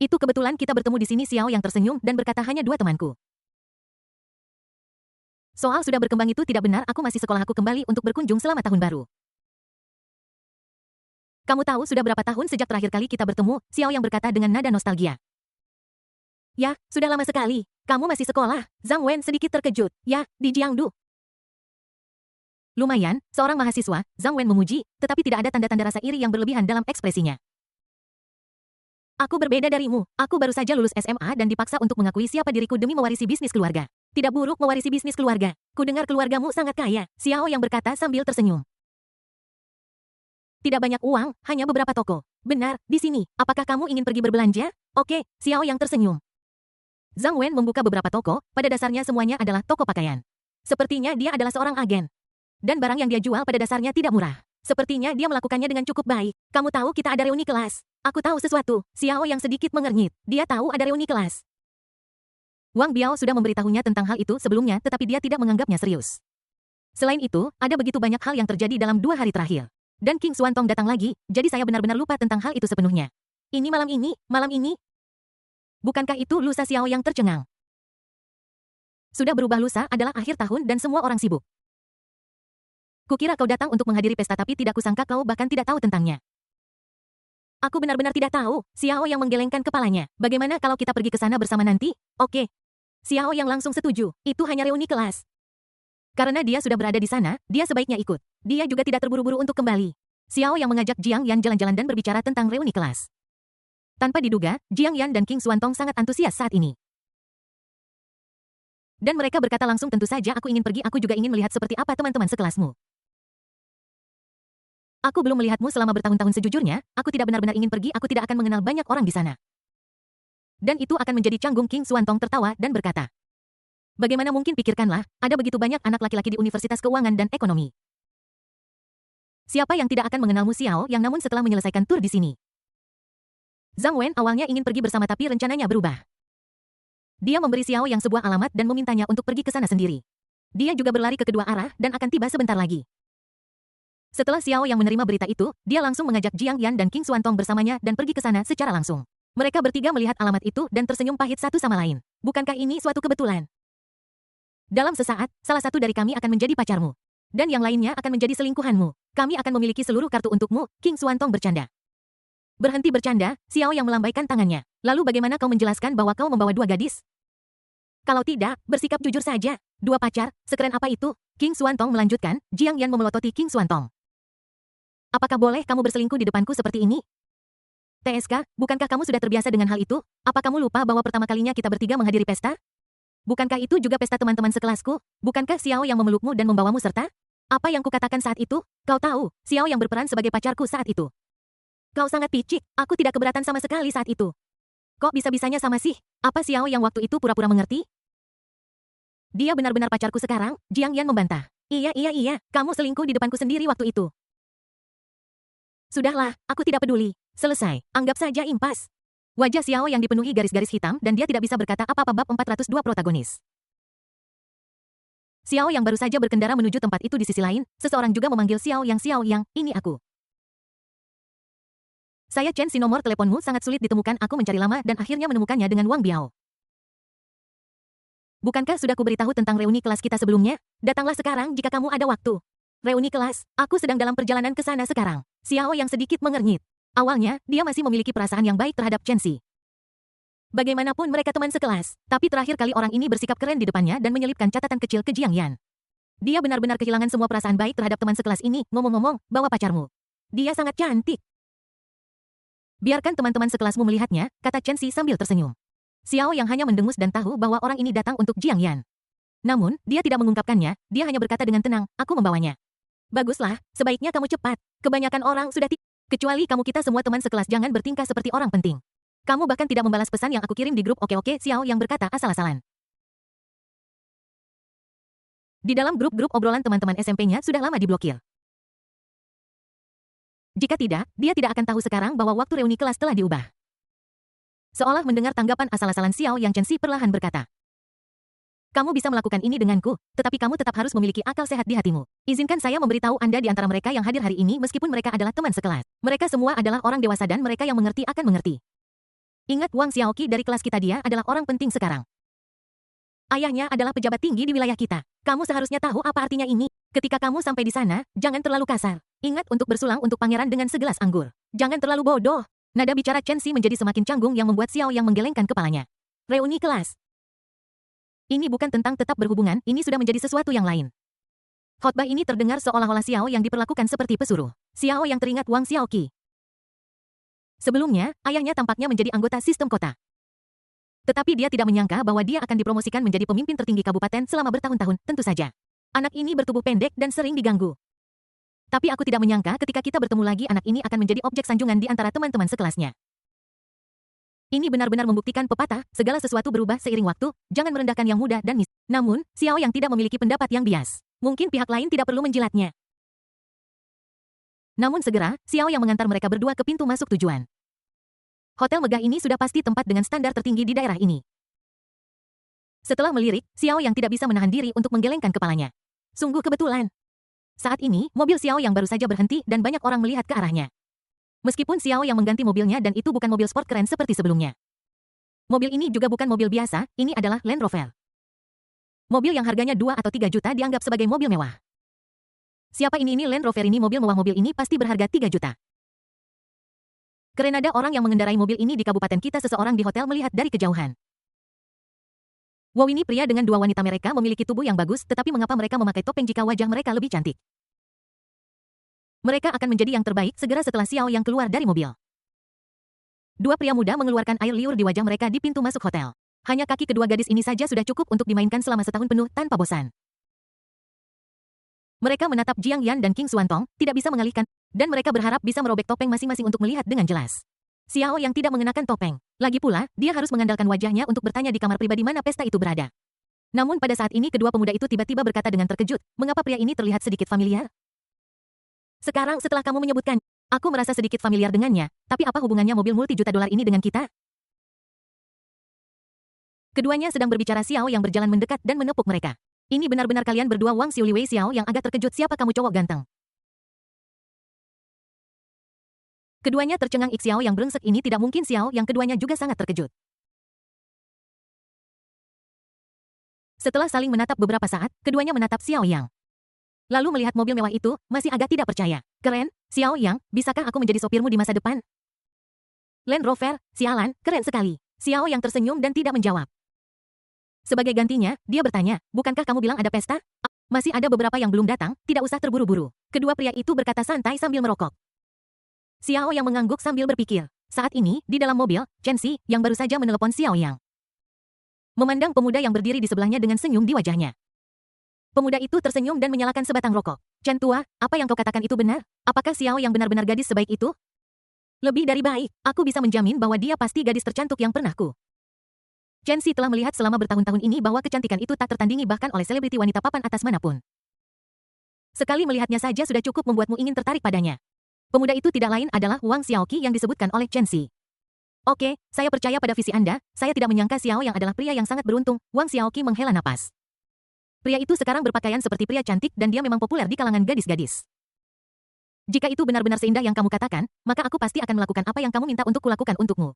Itu kebetulan kita bertemu di sini. Xiao yang tersenyum dan berkata hanya dua temanku. Soal sudah berkembang itu tidak benar, aku masih sekolah, aku kembali untuk berkunjung selama tahun baru. Kamu tahu sudah berapa tahun sejak terakhir kali kita bertemu? Xiao yang berkata dengan nada nostalgia. Ya, sudah lama sekali. Kamu masih sekolah? Zhang Wen sedikit terkejut. Ya, di Jiangdu. Lumayan, seorang mahasiswa, Zhang Wen memuji, tetapi tidak ada tanda-tanda rasa iri yang berlebihan dalam ekspresinya. Aku berbeda darimu. Aku baru saja lulus SMA dan dipaksa untuk mengakui siapa diriku demi mewarisi bisnis keluarga. Tidak buruk mewarisi bisnis keluarga. Kudengar keluargamu sangat kaya. Xiao yang berkata sambil tersenyum. Tidak banyak uang, hanya beberapa toko. Benar, di sini. Apakah kamu ingin pergi berbelanja? Oke, Xiao yang tersenyum. Zhang Wen membuka beberapa toko, pada dasarnya semuanya adalah toko pakaian. Sepertinya dia adalah seorang agen. Dan barang yang dia jual pada dasarnya tidak murah. Sepertinya dia melakukannya dengan cukup baik. Kamu tahu kita ada reuni kelas. Aku tahu sesuatu. Xiao yang sedikit mengernyit. Dia tahu ada reuni kelas. Wang Biao sudah memberitahunya tentang hal itu sebelumnya tetapi dia tidak menganggapnya serius. Selain itu, ada begitu banyak hal yang terjadi dalam 2 hari terakhir. Dan King Xuantong datang lagi, jadi saya benar-benar lupa tentang hal itu sepenuhnya. Ini malam ini? Bukankah itu lusa? Xiao yang tercengang. Sudah berubah, lusa adalah akhir tahun dan semua orang sibuk. Kukira kau datang untuk menghadiri pesta tapi tidak kusangka kau bahkan tidak tahu tentangnya. Aku benar-benar tidak tahu. Xiao yang menggelengkan kepalanya. Bagaimana kalau kita pergi ke sana bersama nanti? Oke. Xiao yang langsung setuju. Itu hanya reuni kelas. Karena dia sudah berada di sana, dia sebaiknya ikut. Dia juga tidak terburu-buru untuk kembali. Xiao yang mengajak Jiang Yan jalan-jalan dan berbicara tentang reuni kelas. Tanpa diduga, Jiang Yan dan King Xuantong sangat antusias saat ini. Dan mereka berkata langsung, tentu saja aku ingin pergi, aku juga ingin melihat seperti apa teman-teman sekelasmu. Aku belum melihatmu selama bertahun-tahun, sejujurnya, aku tidak benar-benar ingin pergi, aku tidak akan mengenal banyak orang di sana. Dan itu akan menjadi canggung. King Xuantong tertawa dan berkata. Bagaimana mungkin, pikirkanlah, ada begitu banyak anak laki-laki di Universitas Keuangan dan Ekonomi. Siapa yang tidak akan mengenalmu? Xiao yang namun setelah menyelesaikan tur di sini. Zhang Wen awalnya ingin pergi bersama tapi rencananya berubah. Dia memberi Xiao yang sebuah alamat dan memintanya untuk pergi ke sana sendiri. Dia juga berlari ke kedua arah dan akan tiba sebentar lagi. Setelah Xiao yang menerima berita itu, dia langsung mengajak Jiang Yan dan King Xuantong bersamanya dan pergi ke sana secara langsung. Mereka bertiga melihat alamat itu dan tersenyum pahit satu sama lain. Bukankah ini suatu kebetulan? Dalam sesaat, salah satu dari kami akan menjadi pacarmu. Dan yang lainnya akan menjadi selingkuhanmu. Kami akan memiliki seluruh kartu untukmu, King Xuantong bercanda. Berhenti bercanda, Xiao yang melambaikan tangannya. Lalu bagaimana kau menjelaskan bahwa kau membawa dua gadis? Kalau tidak, bersikap jujur saja. Dua pacar, sekeren apa itu? King Xuantong melanjutkan, Jiang Yan memelototi King Xuantong. Apakah boleh kamu berselingkuh di depanku seperti ini? TSK, bukankah kamu sudah terbiasa dengan hal itu? Apa kamu lupa bahwa pertama kalinya kita bertiga menghadiri pesta? Bukankah itu juga pesta teman-teman sekelasku? Bukankah Xiao yang memelukmu dan membawamu serta? Apa yang kukatakan saat itu? Kau tahu, Xiao yang berperan sebagai pacarku saat itu. Kau sangat picik, aku tidak keberatan sama sekali saat itu. Kok bisa-bisanya sama sih? Apa Xiao yang waktu itu pura-pura mengerti? Dia benar-benar pacarku sekarang, Jiang Yan membantah. Iya, kamu selingkuh di depanku sendiri waktu itu. Sudahlah, aku tidak peduli. Selesai, anggap saja impas. Wajah Xiao yang dipenuhi garis-garis hitam dan dia tidak bisa berkata apa-apa bab 402 protagonis. Xiao yang baru saja berkendara menuju tempat itu di sisi lain, seseorang juga memanggil Xiao Yang, ini aku. Saya Chen si nomor teleponmu sangat sulit ditemukan, aku mencari lama dan akhirnya menemukannya dengan Wang Biao. Bukankah sudah kuberitahu tentang reuni kelas kita sebelumnya? Datanglah sekarang jika kamu ada waktu. Reuni kelas, aku sedang dalam perjalanan ke sana sekarang. Xiao yang sedikit mengernyit. Awalnya, dia masih memiliki perasaan yang baik terhadap Chen Si. Bagaimanapun mereka teman sekelas, tapi terakhir kali orang ini bersikap keren di depannya dan menyelipkan catatan kecil ke Jiang Yan. Dia benar-benar kehilangan semua perasaan baik terhadap teman sekelas ini, ngomong-ngomong, bawa pacarmu. Dia sangat cantik. Biarkan teman-teman sekelasmu melihatnya, kata Chen Si sambil tersenyum. Xiao yang hanya mendengus dan tahu bahwa orang ini datang untuk Jiang Yan. Namun, dia tidak mengungkapkannya, dia hanya berkata dengan tenang, aku membawanya. Baguslah, sebaiknya kamu cepat. Kebanyakan orang sudah kecuali kamu, kita semua teman sekelas, jangan bertingkah seperti orang penting. Kamu bahkan tidak membalas pesan yang aku kirim di grup. Oke, Xiao yang berkata asal-asalan. Di dalam grup-grup obrolan teman-teman SMP-nya sudah lama diblokir. Jika tidak, dia tidak akan tahu sekarang bahwa waktu reuni kelas telah diubah. Seolah mendengar tanggapan asal-asalan Xiao yang, Chen Si perlahan berkata. Kamu bisa melakukan ini denganku, tetapi kamu tetap harus memiliki akal sehat di hatimu. Izinkan saya memberitahu Anda di antara mereka yang hadir hari ini meskipun mereka adalah teman sekelas. Mereka semua adalah orang dewasa dan mereka yang mengerti akan mengerti. Ingat Wang Xiaoqi dari kelas kita, dia adalah orang penting sekarang. Ayahnya adalah pejabat tinggi di wilayah kita. Kamu seharusnya tahu apa artinya ini. Ketika kamu sampai di sana, jangan terlalu kasar. Ingat untuk bersulang untuk pangeran dengan segelas anggur. Jangan terlalu bodoh. Nada bicara Chen Si menjadi semakin canggung yang membuat Xiao yang menggelengkan kepalanya. Reuni kelas. Ini bukan tentang tetap berhubungan, ini sudah menjadi sesuatu yang lain. Khotbah ini terdengar seolah-olah Xiao yang diperlakukan seperti pesuruh. Xiao yang teringat Wang Xiaoqi. Sebelumnya, ayahnya tampaknya menjadi anggota sistem kota. Tetapi dia tidak menyangka bahwa dia akan dipromosikan menjadi pemimpin tertinggi kabupaten selama bertahun-tahun, tentu saja. Anak ini bertubuh pendek dan sering diganggu. Tapi aku tidak menyangka ketika kita bertemu lagi anak ini akan menjadi objek sanjungan di antara teman-teman sekelasnya. Ini benar-benar membuktikan pepatah, segala sesuatu berubah seiring waktu, jangan merendahkan yang muda dan Namun, Xiao yang tidak memiliki pendapat yang bias. Mungkin pihak lain tidak perlu menjilatnya. Namun segera, Xiao yang mengantar mereka berdua ke pintu masuk tujuan. Hotel megah ini sudah pasti tempat dengan standar tertinggi di daerah ini. Setelah melirik, Xiao yang tidak bisa menahan diri untuk menggelengkan kepalanya. Sungguh kebetulan. Saat ini, mobil Xiao yang baru saja berhenti dan banyak orang melihat ke arahnya. Meskipun Xiao yang mengganti mobilnya dan itu bukan mobil sport keren seperti sebelumnya. Mobil ini juga bukan mobil biasa, ini adalah Land Rover. Mobil yang harganya 2 atau 3 juta dianggap sebagai mobil mewah. Siapa ini Land Rover ini, mobil mewah, mobil ini pasti berharga 3 juta. Keren, ada orang yang mengendarai mobil ini di kabupaten kita. Seseorang di hotel melihat dari kejauhan. Wow, ini pria dengan dua wanita, mereka memiliki tubuh yang bagus, tetapi mengapa mereka memakai topeng jika wajah mereka lebih cantik? Mereka akan menjadi yang terbaik segera setelah Xiao yang keluar dari mobil. Dua pria muda mengeluarkan air liur di wajah mereka di pintu masuk hotel. Hanya kaki kedua gadis ini saja sudah cukup untuk dimainkan selama setahun penuh tanpa bosan. Mereka menatap Jiang Yan dan King Xuantong, tidak bisa mengalihkan, dan mereka berharap bisa merobek topeng masing-masing untuk melihat dengan jelas. Xiao yang tidak mengenakan topeng. Lagi pula, dia harus mengandalkan wajahnya untuk bertanya di kamar pribadi mana pesta itu berada. Namun pada saat ini kedua pemuda itu tiba-tiba berkata dengan terkejut, mengapa pria ini terlihat sedikit familiar? Sekarang setelah kamu menyebutkan, aku merasa sedikit familiar dengannya, tapi apa hubungannya mobil multi-juta dolar ini dengan kita? Keduanya sedang berbicara. Xiao yang berjalan mendekat dan menepuk mereka. Ini benar-benar kalian berdua? Wang Xiuliwei. Xiao yang agak terkejut, siapa kamu cowok ganteng? Keduanya tercengang. Xiao yang brengsek ini tidak mungkin. Xiao yang keduanya juga sangat terkejut. Setelah saling menatap beberapa saat, keduanya menatap Xiao Yang. Lalu melihat mobil mewah itu, masih agak tidak percaya. Keren, Xiao Yang, bisakah aku menjadi sopirmu di masa depan? Land Rover, sialan, keren sekali. Xiao yang tersenyum dan tidak menjawab. Sebagai gantinya, dia bertanya, bukankah kamu bilang ada pesta? Masih ada beberapa yang belum datang, tidak usah terburu-buru. Kedua pria itu berkata santai sambil merokok. Xiao yang mengangguk sambil berpikir. Saat ini, di dalam mobil, Chen Xi, yang baru saja menelepon Xiao Yang, memandang pemuda yang berdiri di sebelahnya dengan senyum di wajahnya. Pemuda itu tersenyum dan menyalakan sebatang rokok. Chen tua, apa yang kau katakan itu benar? Apakah Xiao yang benar-benar gadis sebaik itu? Lebih dari baik, aku bisa menjamin bahwa dia pasti gadis tercantik yang pernah ku. Chen Xi telah melihat selama bertahun-tahun ini bahwa kecantikan itu tak tertandingi bahkan oleh selebriti wanita papan atas manapun. Sekali melihatnya saja sudah cukup membuatmu ingin tertarik padanya. Pemuda itu tidak lain adalah Wang Xiaoqi yang disebutkan oleh Chen Xi. Oke, saya percaya pada visi Anda, saya tidak menyangka Xiao yang adalah pria yang sangat beruntung. Wang Xiaoqi menghela napas. Pria itu sekarang berpakaian seperti pria cantik dan dia memang populer di kalangan gadis-gadis. Jika itu benar-benar seindah yang kamu katakan, maka aku pasti akan melakukan apa yang kamu minta untuk kulakukan untukmu.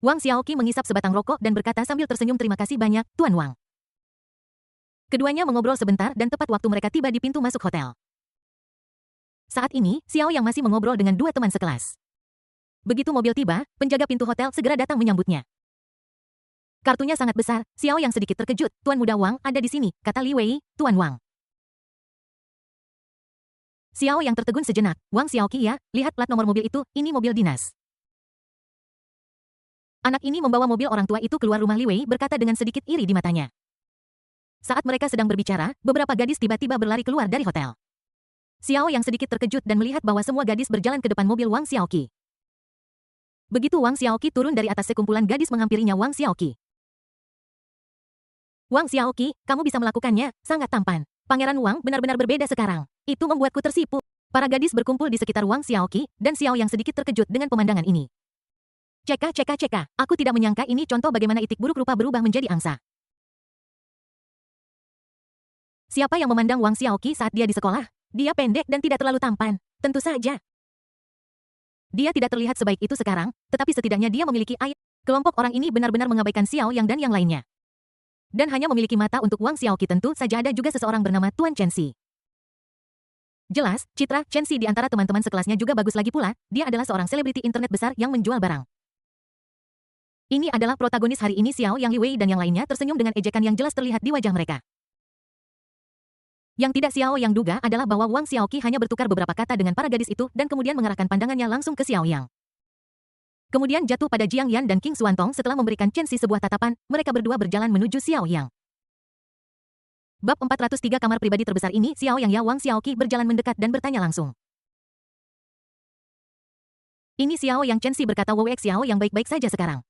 Wang Xiaoqi mengisap sebatang rokok dan berkata sambil tersenyum terima kasih banyak, Tuan Wang. Keduanya mengobrol sebentar dan tepat waktu mereka tiba di pintu masuk hotel. Saat ini, Xiao yang masih mengobrol dengan dua teman sekelas. Begitu mobil tiba, penjaga pintu hotel segera datang menyambutnya. Kartunya sangat besar, Xiao yang sedikit terkejut, Tuan Muda Wang ada di sini, kata Li Wei, Tuan Wang. Xiao yang tertegun sejenak, Wang Xiaoqi ya, lihat plat nomor mobil itu, ini mobil dinas. Anak ini membawa mobil orang tua itu keluar rumah Li Wei berkata dengan sedikit iri di matanya. Saat mereka sedang berbicara, beberapa gadis tiba-tiba berlari keluar dari hotel. Xiao yang sedikit terkejut dan melihat bahwa semua gadis berjalan ke depan mobil Wang Xiaoqi. Begitu Wang Xiaoqi turun dari atas sekumpulan gadis menghampirinya Wang Xiaoqi. Wang Xiaoqi, kamu bisa melakukannya, sangat tampan. Pangeran Wang benar-benar berbeda sekarang. Itu membuatku tersipu. Para gadis berkumpul di sekitar Wang Xiaoqi, dan Xiao yang sedikit terkejut dengan pemandangan ini. Ceka, aku tidak menyangka ini contoh bagaimana itik buruk rupa berubah menjadi angsa. Siapa yang memandang Wang Xiaoqi saat dia di sekolah? Dia pendek dan tidak terlalu tampan. Tentu saja. Dia tidak terlihat sebaik itu sekarang, tetapi setidaknya dia memiliki ayat. Kelompok orang ini benar-benar mengabaikan Xiao Yang dan yang lainnya. Dan hanya memiliki mata untuk Wang Xiaoqi tentu saja ada juga seseorang bernama Tuan Chen Xi. Jelas, citra Chen Xi di antara teman-teman sekelasnya juga bagus lagi pula, dia adalah seorang selebriti internet besar yang menjual barang. Ini adalah protagonis hari ini Xiao Yang Li Wei dan yang lainnya tersenyum dengan ejekan yang jelas terlihat di wajah mereka. Yang tidak Xiao Yang duga adalah bahwa Wang Xiaoqi hanya bertukar beberapa kata dengan para gadis itu dan kemudian mengarahkan pandangannya langsung ke Xiao Yang. Kemudian jatuh pada Jiang Yan dan King Xuantong setelah memberikan Chen Xi sebuah tatapan, mereka berdua berjalan menuju Xiao Yang. Bab 403 kamar pribadi terbesar ini Xiao Yang ya Wang Xiaoqi berjalan mendekat dan bertanya langsung. Ini Xiao Yang Chen Xi berkata Wowek Xiao yang baik-baik saja sekarang.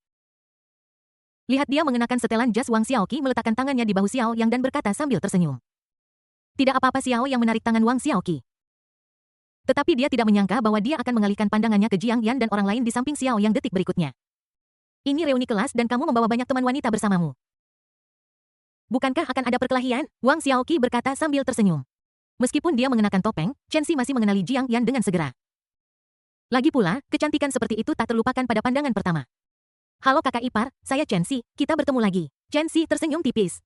Lihat dia mengenakan setelan jas Wang Xiaoqi meletakkan tangannya di bahu Xiao Yang dan berkata sambil tersenyum. Tidak apa-apa Xiao Yang menarik tangan Wang Xiaoqi. Tetapi dia tidak menyangka bahwa dia akan mengalihkan pandangannya ke Jiang Yan dan orang lain di samping Xiao Yang detik berikutnya. Ini reuni kelas dan kamu membawa banyak teman wanita bersamamu. Bukankah akan ada perkelahian? Wang Xiaoqi berkata sambil tersenyum. Meskipun dia mengenakan topeng, Chen Xi masih mengenali Jiang Yan dengan segera. Lagi pula, kecantikan seperti itu tak terlupakan pada pandangan pertama. Halo kakak ipar, saya Chen Xi, kita bertemu lagi. Chen Xi tersenyum tipis.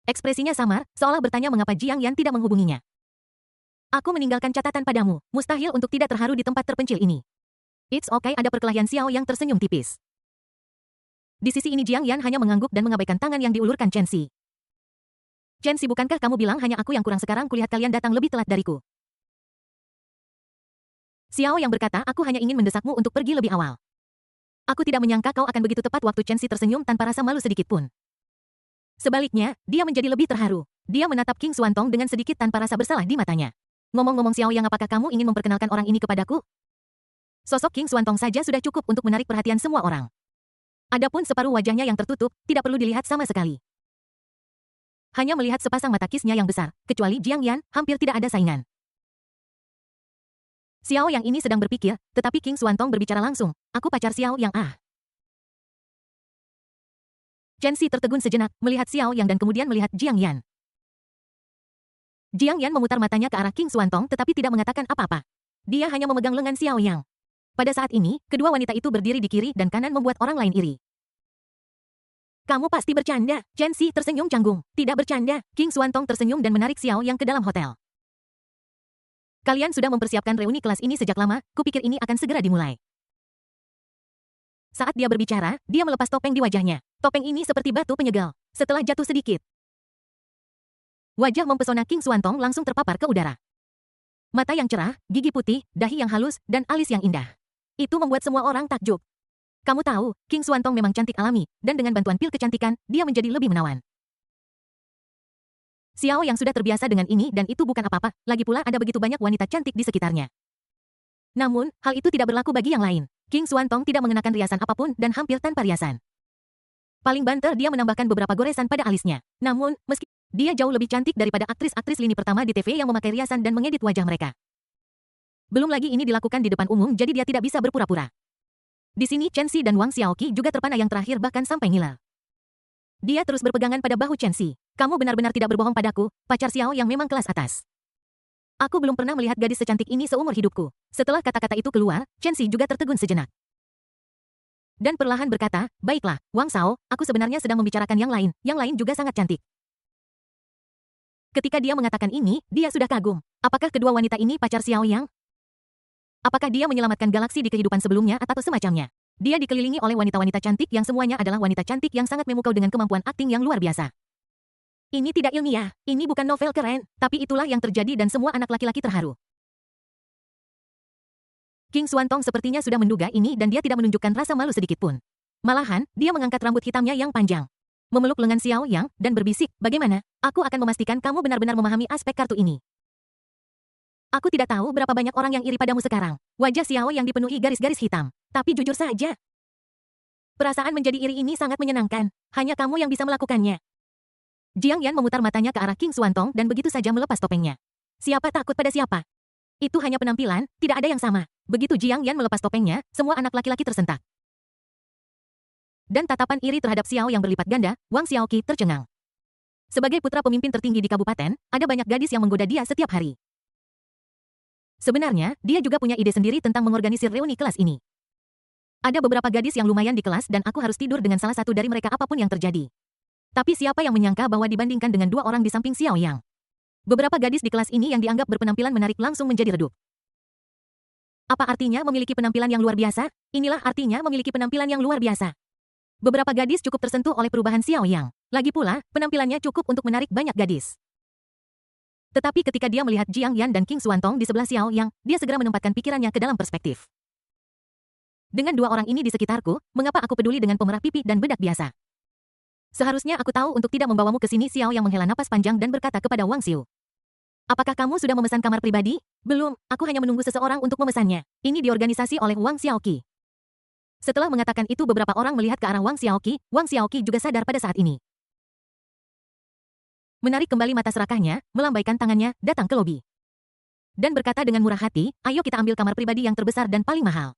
Ekspresinya samar, seolah bertanya mengapa Jiang Yan tidak menghubunginya. Aku meninggalkan catatan padamu, mustahil untuk tidak terharu di tempat terpencil ini. It's okay ada perkelahian Xiao Yang tersenyum tipis. Di sisi ini Jiang Yan hanya mengangguk dan mengabaikan tangan yang diulurkan Chen Xi. Chen Xi bukankah kamu bilang hanya aku yang kurang sekarang kulihat kalian datang lebih telat dariku. Xiao Yang berkata aku hanya ingin mendesakmu untuk pergi lebih awal. Aku tidak menyangka kau akan begitu tepat waktu Chen Xi tersenyum tanpa rasa malu sedikit pun. Sebaliknya, dia menjadi lebih terharu. Dia menatap King Xuantong dengan sedikit tanpa rasa bersalah di matanya. Ngomong-ngomong Xiao Yang apakah kamu ingin memperkenalkan orang ini kepadaku? Sosok King Xuantong saja sudah cukup untuk menarik perhatian semua orang. Adapun separuh wajahnya yang tertutup, tidak perlu dilihat sama sekali. Hanya melihat sepasang mata kisnya yang besar, kecuali Jiang Yan, hampir tidak ada saingan. Xiao Yang ini sedang berpikir, tetapi King Xuantong berbicara langsung, aku pacar Xiao Yang ah. Chen Xi tertegun sejenak, melihat Xiao Yang dan kemudian melihat Jiang Yan. Jiang Yan memutar matanya ke arah King Xuantong tetapi tidak mengatakan apa-apa. Dia hanya memegang lengan Xiao Yang. Pada saat ini, kedua wanita itu berdiri di kiri dan kanan membuat orang lain iri. Kamu pasti bercanda, Chen Xi tersenyum canggung. Tidak bercanda, King Xuantong tersenyum dan menarik Xiao Yang ke dalam hotel. Kalian sudah mempersiapkan reuni kelas ini sejak lama, kupikir ini akan segera dimulai. Saat dia berbicara, dia melepas topeng di wajahnya. Topeng ini seperti batu penyegel. Setelah jatuh sedikit, wajah mempesona King Xuantong langsung terpapar ke udara. Mata yang cerah, gigi putih, dahi yang halus, dan alis yang indah. Itu membuat semua orang takjub. Kamu tahu, King Xuantong memang cantik alami, dan dengan bantuan pil kecantikan, dia menjadi lebih menawan. Xiao yang sudah terbiasa dengan ini dan itu bukan apa-apa, lagi pula ada begitu banyak wanita cantik di sekitarnya. Namun, hal itu tidak berlaku bagi yang lain. King Xuantong tidak mengenakan riasan apapun dan hampir tanpa riasan. Paling banter dia menambahkan beberapa goresan pada alisnya. Namun, meski dia jauh lebih cantik daripada aktris-aktris lini pertama di TV yang memakai riasan dan mengedit wajah mereka. Belum lagi ini dilakukan di depan umum jadi dia tidak bisa berpura-pura. Di sini Chen Xi dan Wang Xiaoqi juga terpana yang terakhir bahkan sampai ngiler. Dia terus berpegangan pada bahu Chen Xi. Kamu benar-benar tidak berbohong padaku, pacar Xiao yang memang kelas atas. Aku belum pernah melihat gadis secantik ini seumur hidupku. Setelah kata-kata itu keluar, Chen Xi juga tertegun sejenak. Dan perlahan berkata, baiklah, Wang Shao, aku sebenarnya sedang membicarakan yang lain juga sangat cantik. Ketika dia mengatakan ini, dia sudah kagum. Apakah kedua wanita ini pacar Xiao Yang? Apakah dia menyelamatkan galaksi di kehidupan sebelumnya atau semacamnya? Dia dikelilingi oleh wanita-wanita cantik yang semuanya adalah wanita cantik yang sangat memukau dengan kemampuan akting yang luar biasa. Ini tidak ilmiah, ini bukan novel keren, tapi itulah yang terjadi dan semua anak laki-laki terharu. King Xuantong sepertinya sudah menduga ini dan dia tidak menunjukkan rasa malu sedikit pun. Malahan, dia mengangkat rambut hitamnya yang panjang, memeluk lengan Xiao Yang, dan berbisik, bagaimana? Aku akan memastikan kamu benar-benar memahami aspek kartu ini. Aku tidak tahu berapa banyak orang yang iri padamu sekarang. Wajah Xiao yang dipenuhi garis-garis hitam. Tapi jujur saja, perasaan menjadi iri ini sangat menyenangkan. Hanya kamu yang bisa melakukannya. Jiang Yan memutar matanya ke arah King Xuantong dan begitu saja melepas topengnya. Siapa takut pada siapa? Itu hanya penampilan, tidak ada yang sama. Begitu Jiang Yan melepas topengnya, semua anak laki-laki tersentak. Dan tatapan iri terhadap Xiao yang berlipat ganda, Wang Xiaoqi tercengang. Sebagai putra pemimpin tertinggi di kabupaten, ada banyak gadis yang menggoda dia setiap hari. Sebenarnya, dia juga punya ide sendiri tentang mengorganisir reuni kelas ini. Ada beberapa gadis yang lumayan di kelas dan aku harus tidur dengan salah satu dari mereka apapun yang terjadi. Tapi siapa yang menyangka bahwa dibandingkan dengan dua orang di samping Xiao Yang, beberapa gadis di kelas ini yang dianggap berpenampilan menarik langsung menjadi redup. Apa artinya memiliki penampilan yang luar biasa? Inilah artinya memiliki penampilan yang luar biasa. Beberapa gadis cukup tersentuh oleh perubahan Xiao Yang. Lagi pula, penampilannya cukup untuk menarik banyak gadis. Tetapi ketika dia melihat Jiang Yan dan King Xuantong di sebelah Xiao Yang, dia segera menempatkan pikirannya ke dalam perspektif. Dengan dua orang ini di sekitarku, mengapa aku peduli dengan pemerah pipi dan bedak biasa? Seharusnya aku tahu untuk tidak membawamu ke sini. Xiao Yang menghela napas panjang dan berkata kepada Wang Xiu. Apakah kamu sudah memesan kamar pribadi? Belum, aku hanya menunggu seseorang untuk memesannya. Ini diorganisasi oleh Wang Xiaoqi. Setelah mengatakan itu beberapa orang melihat ke arah Wang Xiaoqi juga sadar pada saat ini. Menarik kembali mata serakahnya, melambaikan tangannya, datang ke lobi. Dan berkata dengan murah hati, ayo kita ambil kamar pribadi yang terbesar dan paling mahal.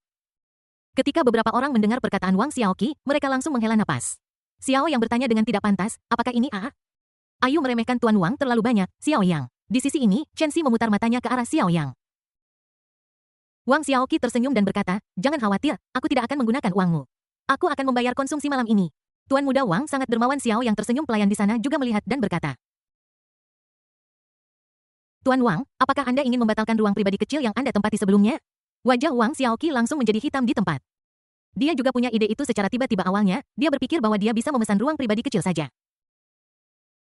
Ketika beberapa orang mendengar perkataan Wang Xiaoqi, mereka langsung menghela napas. Xiao Yang bertanya dengan tidak pantas, apakah ini A? Ayu meremehkan Tuan Wang terlalu banyak, Xiao Yang. Di sisi ini, Chen Xi memutar matanya ke arah Xiao Yang. Wang Xiaoqi tersenyum dan berkata, jangan khawatir, aku tidak akan menggunakan uangmu. Aku akan membayar konsumsi malam ini. Tuan muda Wang sangat dermawan. Xiao Yang tersenyum. Pelayan di sana juga melihat dan berkata, Tuan Wang, apakah Anda ingin membatalkan ruang pribadi kecil yang Anda tempati sebelumnya? Wajah Wang Xiaoqi langsung menjadi hitam di tempat. Dia juga punya ide itu secara tiba-tiba. Awalnya, dia berpikir bahwa dia bisa memesan ruang pribadi kecil saja.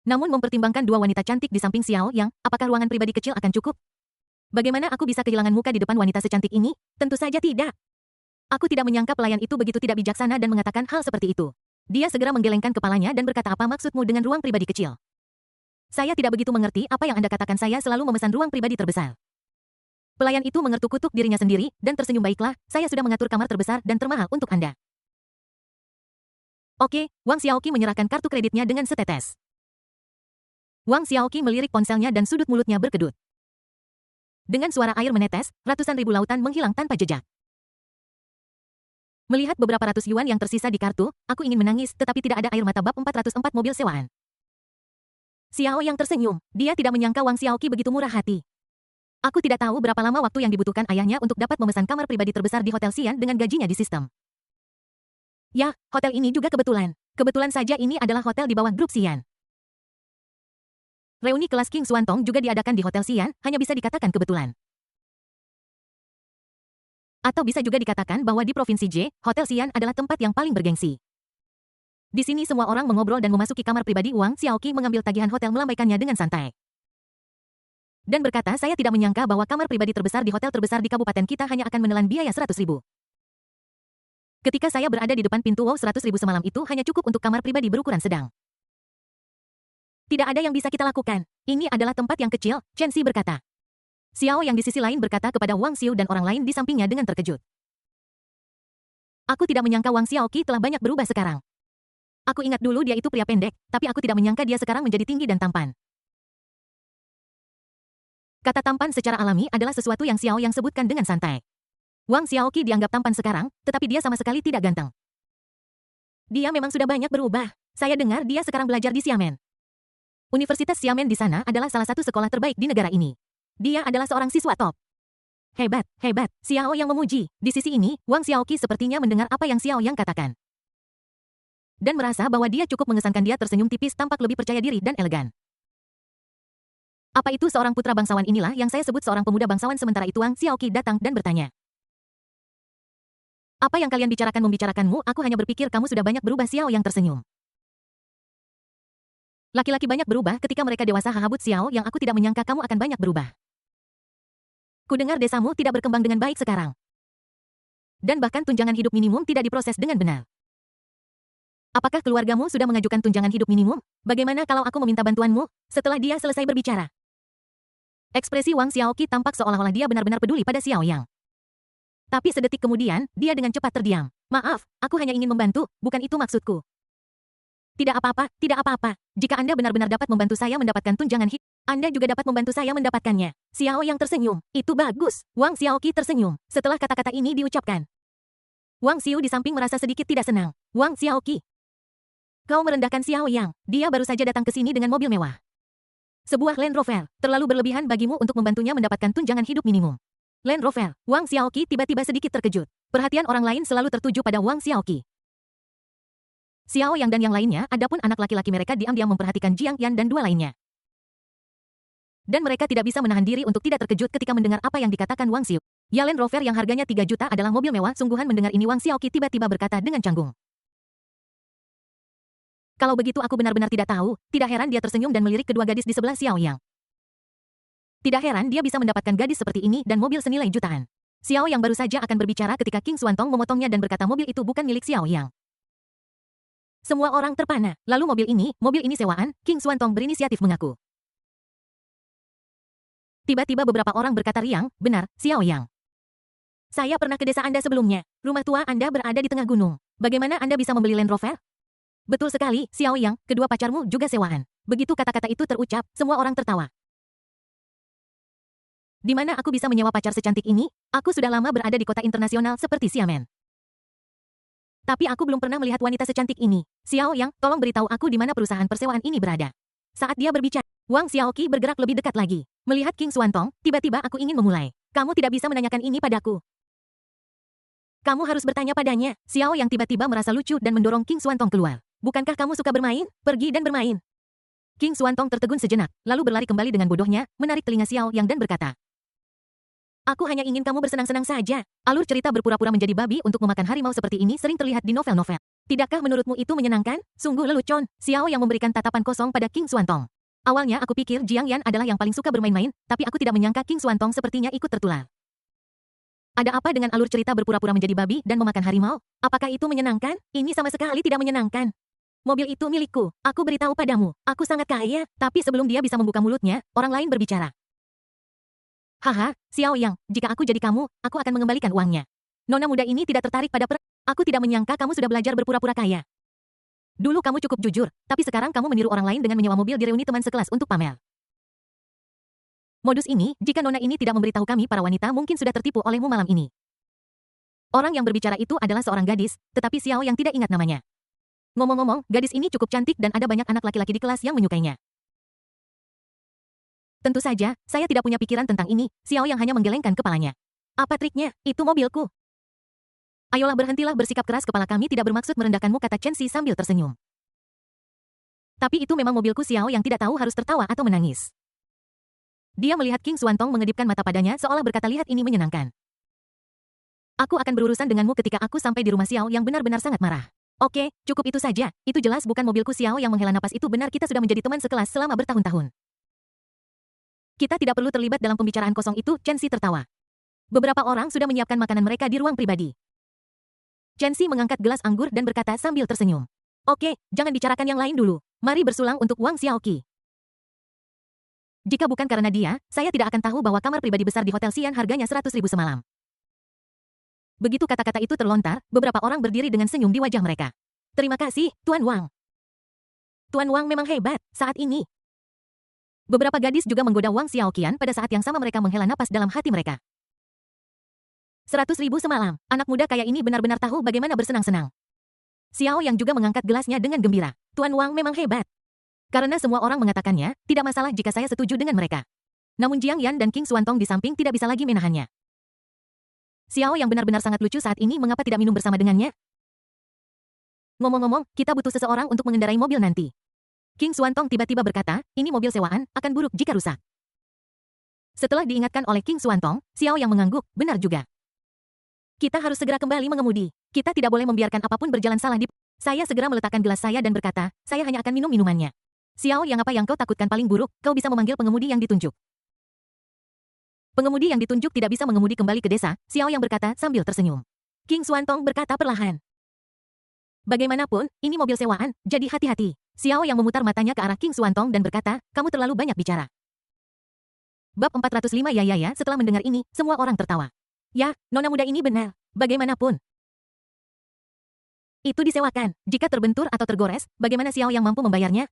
Namun mempertimbangkan dua wanita cantik di samping Xiao Yang, apakah ruangan pribadi kecil akan cukup? Bagaimana aku bisa kehilangan muka di depan wanita secantik ini? Tentu saja tidak. Aku tidak menyangka pelayan itu begitu tidak bijaksana dan mengatakan hal seperti itu. Dia segera menggelengkan kepalanya dan berkata, apa maksudmu dengan ruang pribadi kecil? Saya tidak begitu mengerti apa yang Anda katakan. Saya selalu memesan ruang pribadi terbesar. Pelayan itu mengertuk-kutuk dirinya sendiri dan tersenyum. Baiklah, saya sudah mengatur kamar terbesar dan termahal untuk Anda. Oke, Wang Xiaoqi menyerahkan kartu kreditnya dengan setetes. Wang Xiaoqi melirik ponselnya dan sudut mulutnya berkedut. Dengan suara air menetes, ratusan ribu lautan menghilang tanpa jejak. Melihat beberapa ratus yuan yang tersisa di kartu, aku ingin menangis tetapi tidak ada air mata. Bab 404 mobil sewaan. Xiao Yang tersenyum, dia tidak menyangka Wang Xiaoqi begitu murah hati. Aku tidak tahu berapa lama waktu yang dibutuhkan ayahnya untuk dapat memesan kamar pribadi terbesar di Hotel Xian dengan gajinya di sistem. Ya, hotel ini juga kebetulan. Kebetulan saja ini adalah hotel di bawah grup Xian. Reuni kelas King Xuantong juga diadakan di Hotel Xian, hanya bisa dikatakan kebetulan. Atau bisa juga dikatakan bahwa di Provinsi J, Hotel Xian adalah tempat yang paling bergengsi. Di sini semua orang mengobrol dan memasuki kamar pribadi Wang Xiaoqi mengambil tagihan hotel melambaikannya dengan santai. Dan berkata saya tidak menyangka bahwa kamar pribadi terbesar di hotel terbesar di kabupaten kita hanya akan menelan biaya 100.000. Ketika saya berada di depan pintu wow 100.000 semalam itu hanya cukup untuk kamar pribadi berukuran sedang. Tidak ada yang bisa kita lakukan. Ini adalah tempat yang kecil, Chen Xi berkata. Xiao yang di sisi lain berkata kepada Wang Xiu dan orang lain di sampingnya dengan terkejut. Aku tidak menyangka Wang Xiaoqi telah banyak berubah sekarang. Aku ingat dulu dia itu pria pendek, tapi aku tidak menyangka dia sekarang menjadi tinggi dan tampan. Kata tampan secara alami adalah sesuatu yang Xiao yang sebutkan dengan santai. Wang Xiaoqi dianggap tampan sekarang, tetapi dia sama sekali tidak ganteng. Dia memang sudah banyak berubah. Saya dengar dia sekarang belajar di Xiamen. Universitas Xiamen di sana adalah salah satu sekolah terbaik di negara ini. Dia adalah seorang siswa top. Hebat, hebat, Xiao yang memuji. Di sisi ini, Wang Xiaoqi sepertinya mendengar apa yang Xiao yang katakan. Dan merasa bahwa dia cukup mengesankan. Dia tersenyum tipis tampak lebih percaya diri dan elegan. Apa itu seorang putra bangsawan? Inilah yang saya sebut seorang pemuda bangsawan. Sementara itu Wang Xiaoqi datang dan bertanya. Apa yang kalian bicarakan? Membicarakanmu, aku hanya berpikir kamu sudah banyak berubah. Xiao yang tersenyum. Laki-laki banyak berubah ketika mereka dewasa. Hahabut Xiao yang aku tidak menyangka kamu akan banyak berubah. Kudengar desamu tidak berkembang dengan baik sekarang. Dan bahkan tunjangan hidup minimum tidak diproses dengan benar. Apakah keluargamu sudah mengajukan tunjangan hidup minimum? Bagaimana kalau aku meminta bantuanmu? Setelah dia selesai berbicara. Ekspresi Wang Xiaoqi tampak seolah-olah dia benar-benar peduli pada Xiao Yang. Tapi sedetik kemudian, dia dengan cepat terdiam. Maaf, aku hanya ingin membantu, bukan itu maksudku. Tidak apa-apa, tidak apa-apa. Jika Anda benar-benar dapat membantu saya mendapatkan tunjangan hidup, Anda juga dapat membantu saya mendapatkannya. Xiao Yang tersenyum. Itu bagus. Wang Xiaoqi tersenyum. Setelah kata-kata ini diucapkan. Wang Xiu di samping merasa sedikit tidak senang. Wang Xiaoqi. Kau merendahkan Xiao Yang. Dia baru saja datang ke sini dengan mobil mewah. Sebuah Land Rover, terlalu berlebihan bagimu untuk membantunya mendapatkan tunjangan hidup minimum. Land Rover, Wang Xiaoqi tiba-tiba sedikit terkejut. Perhatian orang lain selalu tertuju pada Wang Xiaoqi. Xiao Yang dan yang lainnya, adapun anak laki-laki mereka diam-diam memperhatikan Jiang Yan dan dua lainnya. Dan mereka tidak bisa menahan diri untuk tidak terkejut ketika mendengar apa yang dikatakan Wang Xiu. Ya, Land Rover yang harganya 3 juta adalah mobil mewah. Sungguhan mendengar ini Wang Xiaoqi tiba-tiba berkata dengan canggung. Kalau begitu aku benar-benar tidak tahu, tidak heran dia tersenyum dan melirik kedua gadis di sebelah Xiao Yang. Tidak heran dia bisa mendapatkan gadis seperti ini dan mobil senilai jutaan. Xiao Yang baru saja akan berbicara ketika King Xuantong memotongnya dan berkata mobil itu bukan milik Xiao Yang. Semua orang terpana. Lalu mobil ini sewaan, King Xuantong berinisiatif mengaku. Tiba-tiba beberapa orang berkata riang, benar, Xiao Yang. Saya pernah ke desa Anda sebelumnya. Rumah tua Anda berada di tengah gunung. Bagaimana Anda bisa membeli Land Rover? Betul sekali, Xiao Yang, kedua pacarmu juga sewaan. Begitu kata-kata itu terucap, semua orang tertawa. Di mana aku bisa menyewa pacar secantik ini? Aku sudah lama berada di kota internasional seperti Xiamen. Tapi aku belum pernah melihat wanita secantik ini. Xiao Yang, tolong beritahu aku di mana perusahaan persewaan ini berada. Saat dia berbicara, Wang Xiaoqi bergerak lebih dekat lagi. Melihat King Xuantong, tiba-tiba aku ingin memulai. Kamu tidak bisa menanyakan ini padaku. Kamu harus bertanya padanya. Xiao Yang tiba-tiba merasa lucu dan mendorong King Xuantong keluar. Bukankah kamu suka bermain? Pergi dan bermain. King Xuantong tertegun sejenak, lalu berlari kembali dengan bodohnya, menarik telinga Xiao Yang dan berkata. Aku hanya ingin kamu bersenang-senang saja. Alur cerita berpura-pura menjadi babi untuk memakan harimau seperti ini sering terlihat di novel-novel. Tidakkah menurutmu itu menyenangkan? Sungguh lelucon. Xiao Yang memberikan tatapan kosong pada King Xuantong. Awalnya aku pikir Jiang Yan adalah yang paling suka bermain-main, tapi aku tidak menyangka King Xuantong sepertinya ikut tertular. Ada apa dengan alur cerita berpura-pura menjadi babi dan memakan harimau? Apakah itu menyenangkan? Ini sama sekali tidak menyenangkan. Mobil itu milikku. Aku beritahu padamu. Aku sangat kaya, tapi sebelum dia bisa membuka mulutnya, orang lain berbicara. Haha, Xiao Yang, jika aku jadi kamu, aku akan mengembalikan uangnya. Nona muda ini tidak tertarik pada Aku tidak menyangka kamu sudah belajar berpura-pura kaya. Dulu kamu cukup jujur, tapi sekarang kamu meniru orang lain dengan menyewa mobil di reuni teman sekelas untuk pamer. Modus ini, jika Nona ini tidak memberitahu kami para wanita mungkin sudah tertipu olehmu malam ini. Orang yang berbicara itu adalah seorang gadis, tetapi Xiao Yang tidak ingat namanya. Ngomong-ngomong, gadis ini cukup cantik dan ada banyak anak laki-laki di kelas yang menyukainya. Tentu saja, saya tidak punya pikiran tentang ini. Xiao Yang hanya menggelengkan kepalanya. Apa triknya? Itu mobilku. Ayolah berhentilah bersikap keras, kepala kami tidak bermaksud merendahkanmu, kata Chen Xi sambil tersenyum. Tapi itu memang mobilku. Xiao Yang tidak tahu harus tertawa atau menangis. Dia melihat King Xuantong mengedipkan mata padanya seolah berkata lihat ini menyenangkan. Aku akan berurusan denganmu ketika aku sampai di rumah Xiao yang benar-benar sangat marah. Oke, cukup itu saja. Itu jelas bukan mobilku. Xiao yang menghela napas. Itu benar, kita sudah menjadi teman sekelas selama bertahun-tahun. Kita tidak perlu terlibat dalam pembicaraan kosong itu, Chen Xi tertawa. Beberapa orang sudah menyiapkan makanan mereka di ruang pribadi. Chen Xi mengangkat gelas anggur dan berkata sambil tersenyum. Oke, jangan bicarakan yang lain dulu. Mari bersulang untuk Wang Xiaoqi. Jika bukan karena dia, saya tidak akan tahu bahwa kamar pribadi besar di Hotel Xian harganya 100.000 semalam. Begitu kata-kata itu terlontar, beberapa orang berdiri dengan senyum di wajah mereka. Terima kasih, Tuan Wang. Tuan Wang memang hebat saat ini. Beberapa gadis juga menggoda Wang Xiaoqian pada saat yang sama mereka menghela napas dalam hati mereka. 100.000 semalam, anak muda kaya ini benar-benar tahu bagaimana bersenang-senang. Xiao yang juga mengangkat gelasnya dengan gembira. Tuan Wang memang hebat. Karena semua orang mengatakannya, tidak masalah jika saya setuju dengan mereka. Namun Jiang Yan dan King Xuantong di samping tidak bisa lagi menahannya. Xiao yang benar-benar sangat lucu saat ini, mengapa tidak minum bersama dengannya? Ngomong-ngomong, kita butuh seseorang untuk mengendarai mobil nanti. King Xuantong tiba-tiba berkata, ini mobil sewaan, akan buruk jika rusak. Setelah diingatkan oleh King Xuantong, Xiao yang mengangguk, benar juga. Kita harus segera kembali mengemudi. Kita tidak boleh membiarkan apapun berjalan salah di... Saya segera meletakkan gelas saya dan berkata, saya hanya akan minum minumannya. Xiao yang, apa yang kau takutkan paling buruk, kau bisa memanggil pengemudi yang ditunjuk. Pengemudi yang ditunjuk tidak bisa mengemudi kembali ke desa, Xiao yang berkata sambil tersenyum. King Xuantong berkata perlahan. Bagaimanapun, ini mobil sewaan, jadi hati-hati. Xiao yang memutar matanya ke arah King Xuantong dan berkata, kamu terlalu banyak bicara. Bab 405. Ya, setelah mendengar ini, semua orang tertawa. Ya, nona muda ini benar. Bagaimanapun. Itu disewakan. Jika terbentur atau tergores, bagaimana Xiao yang mampu membayarnya?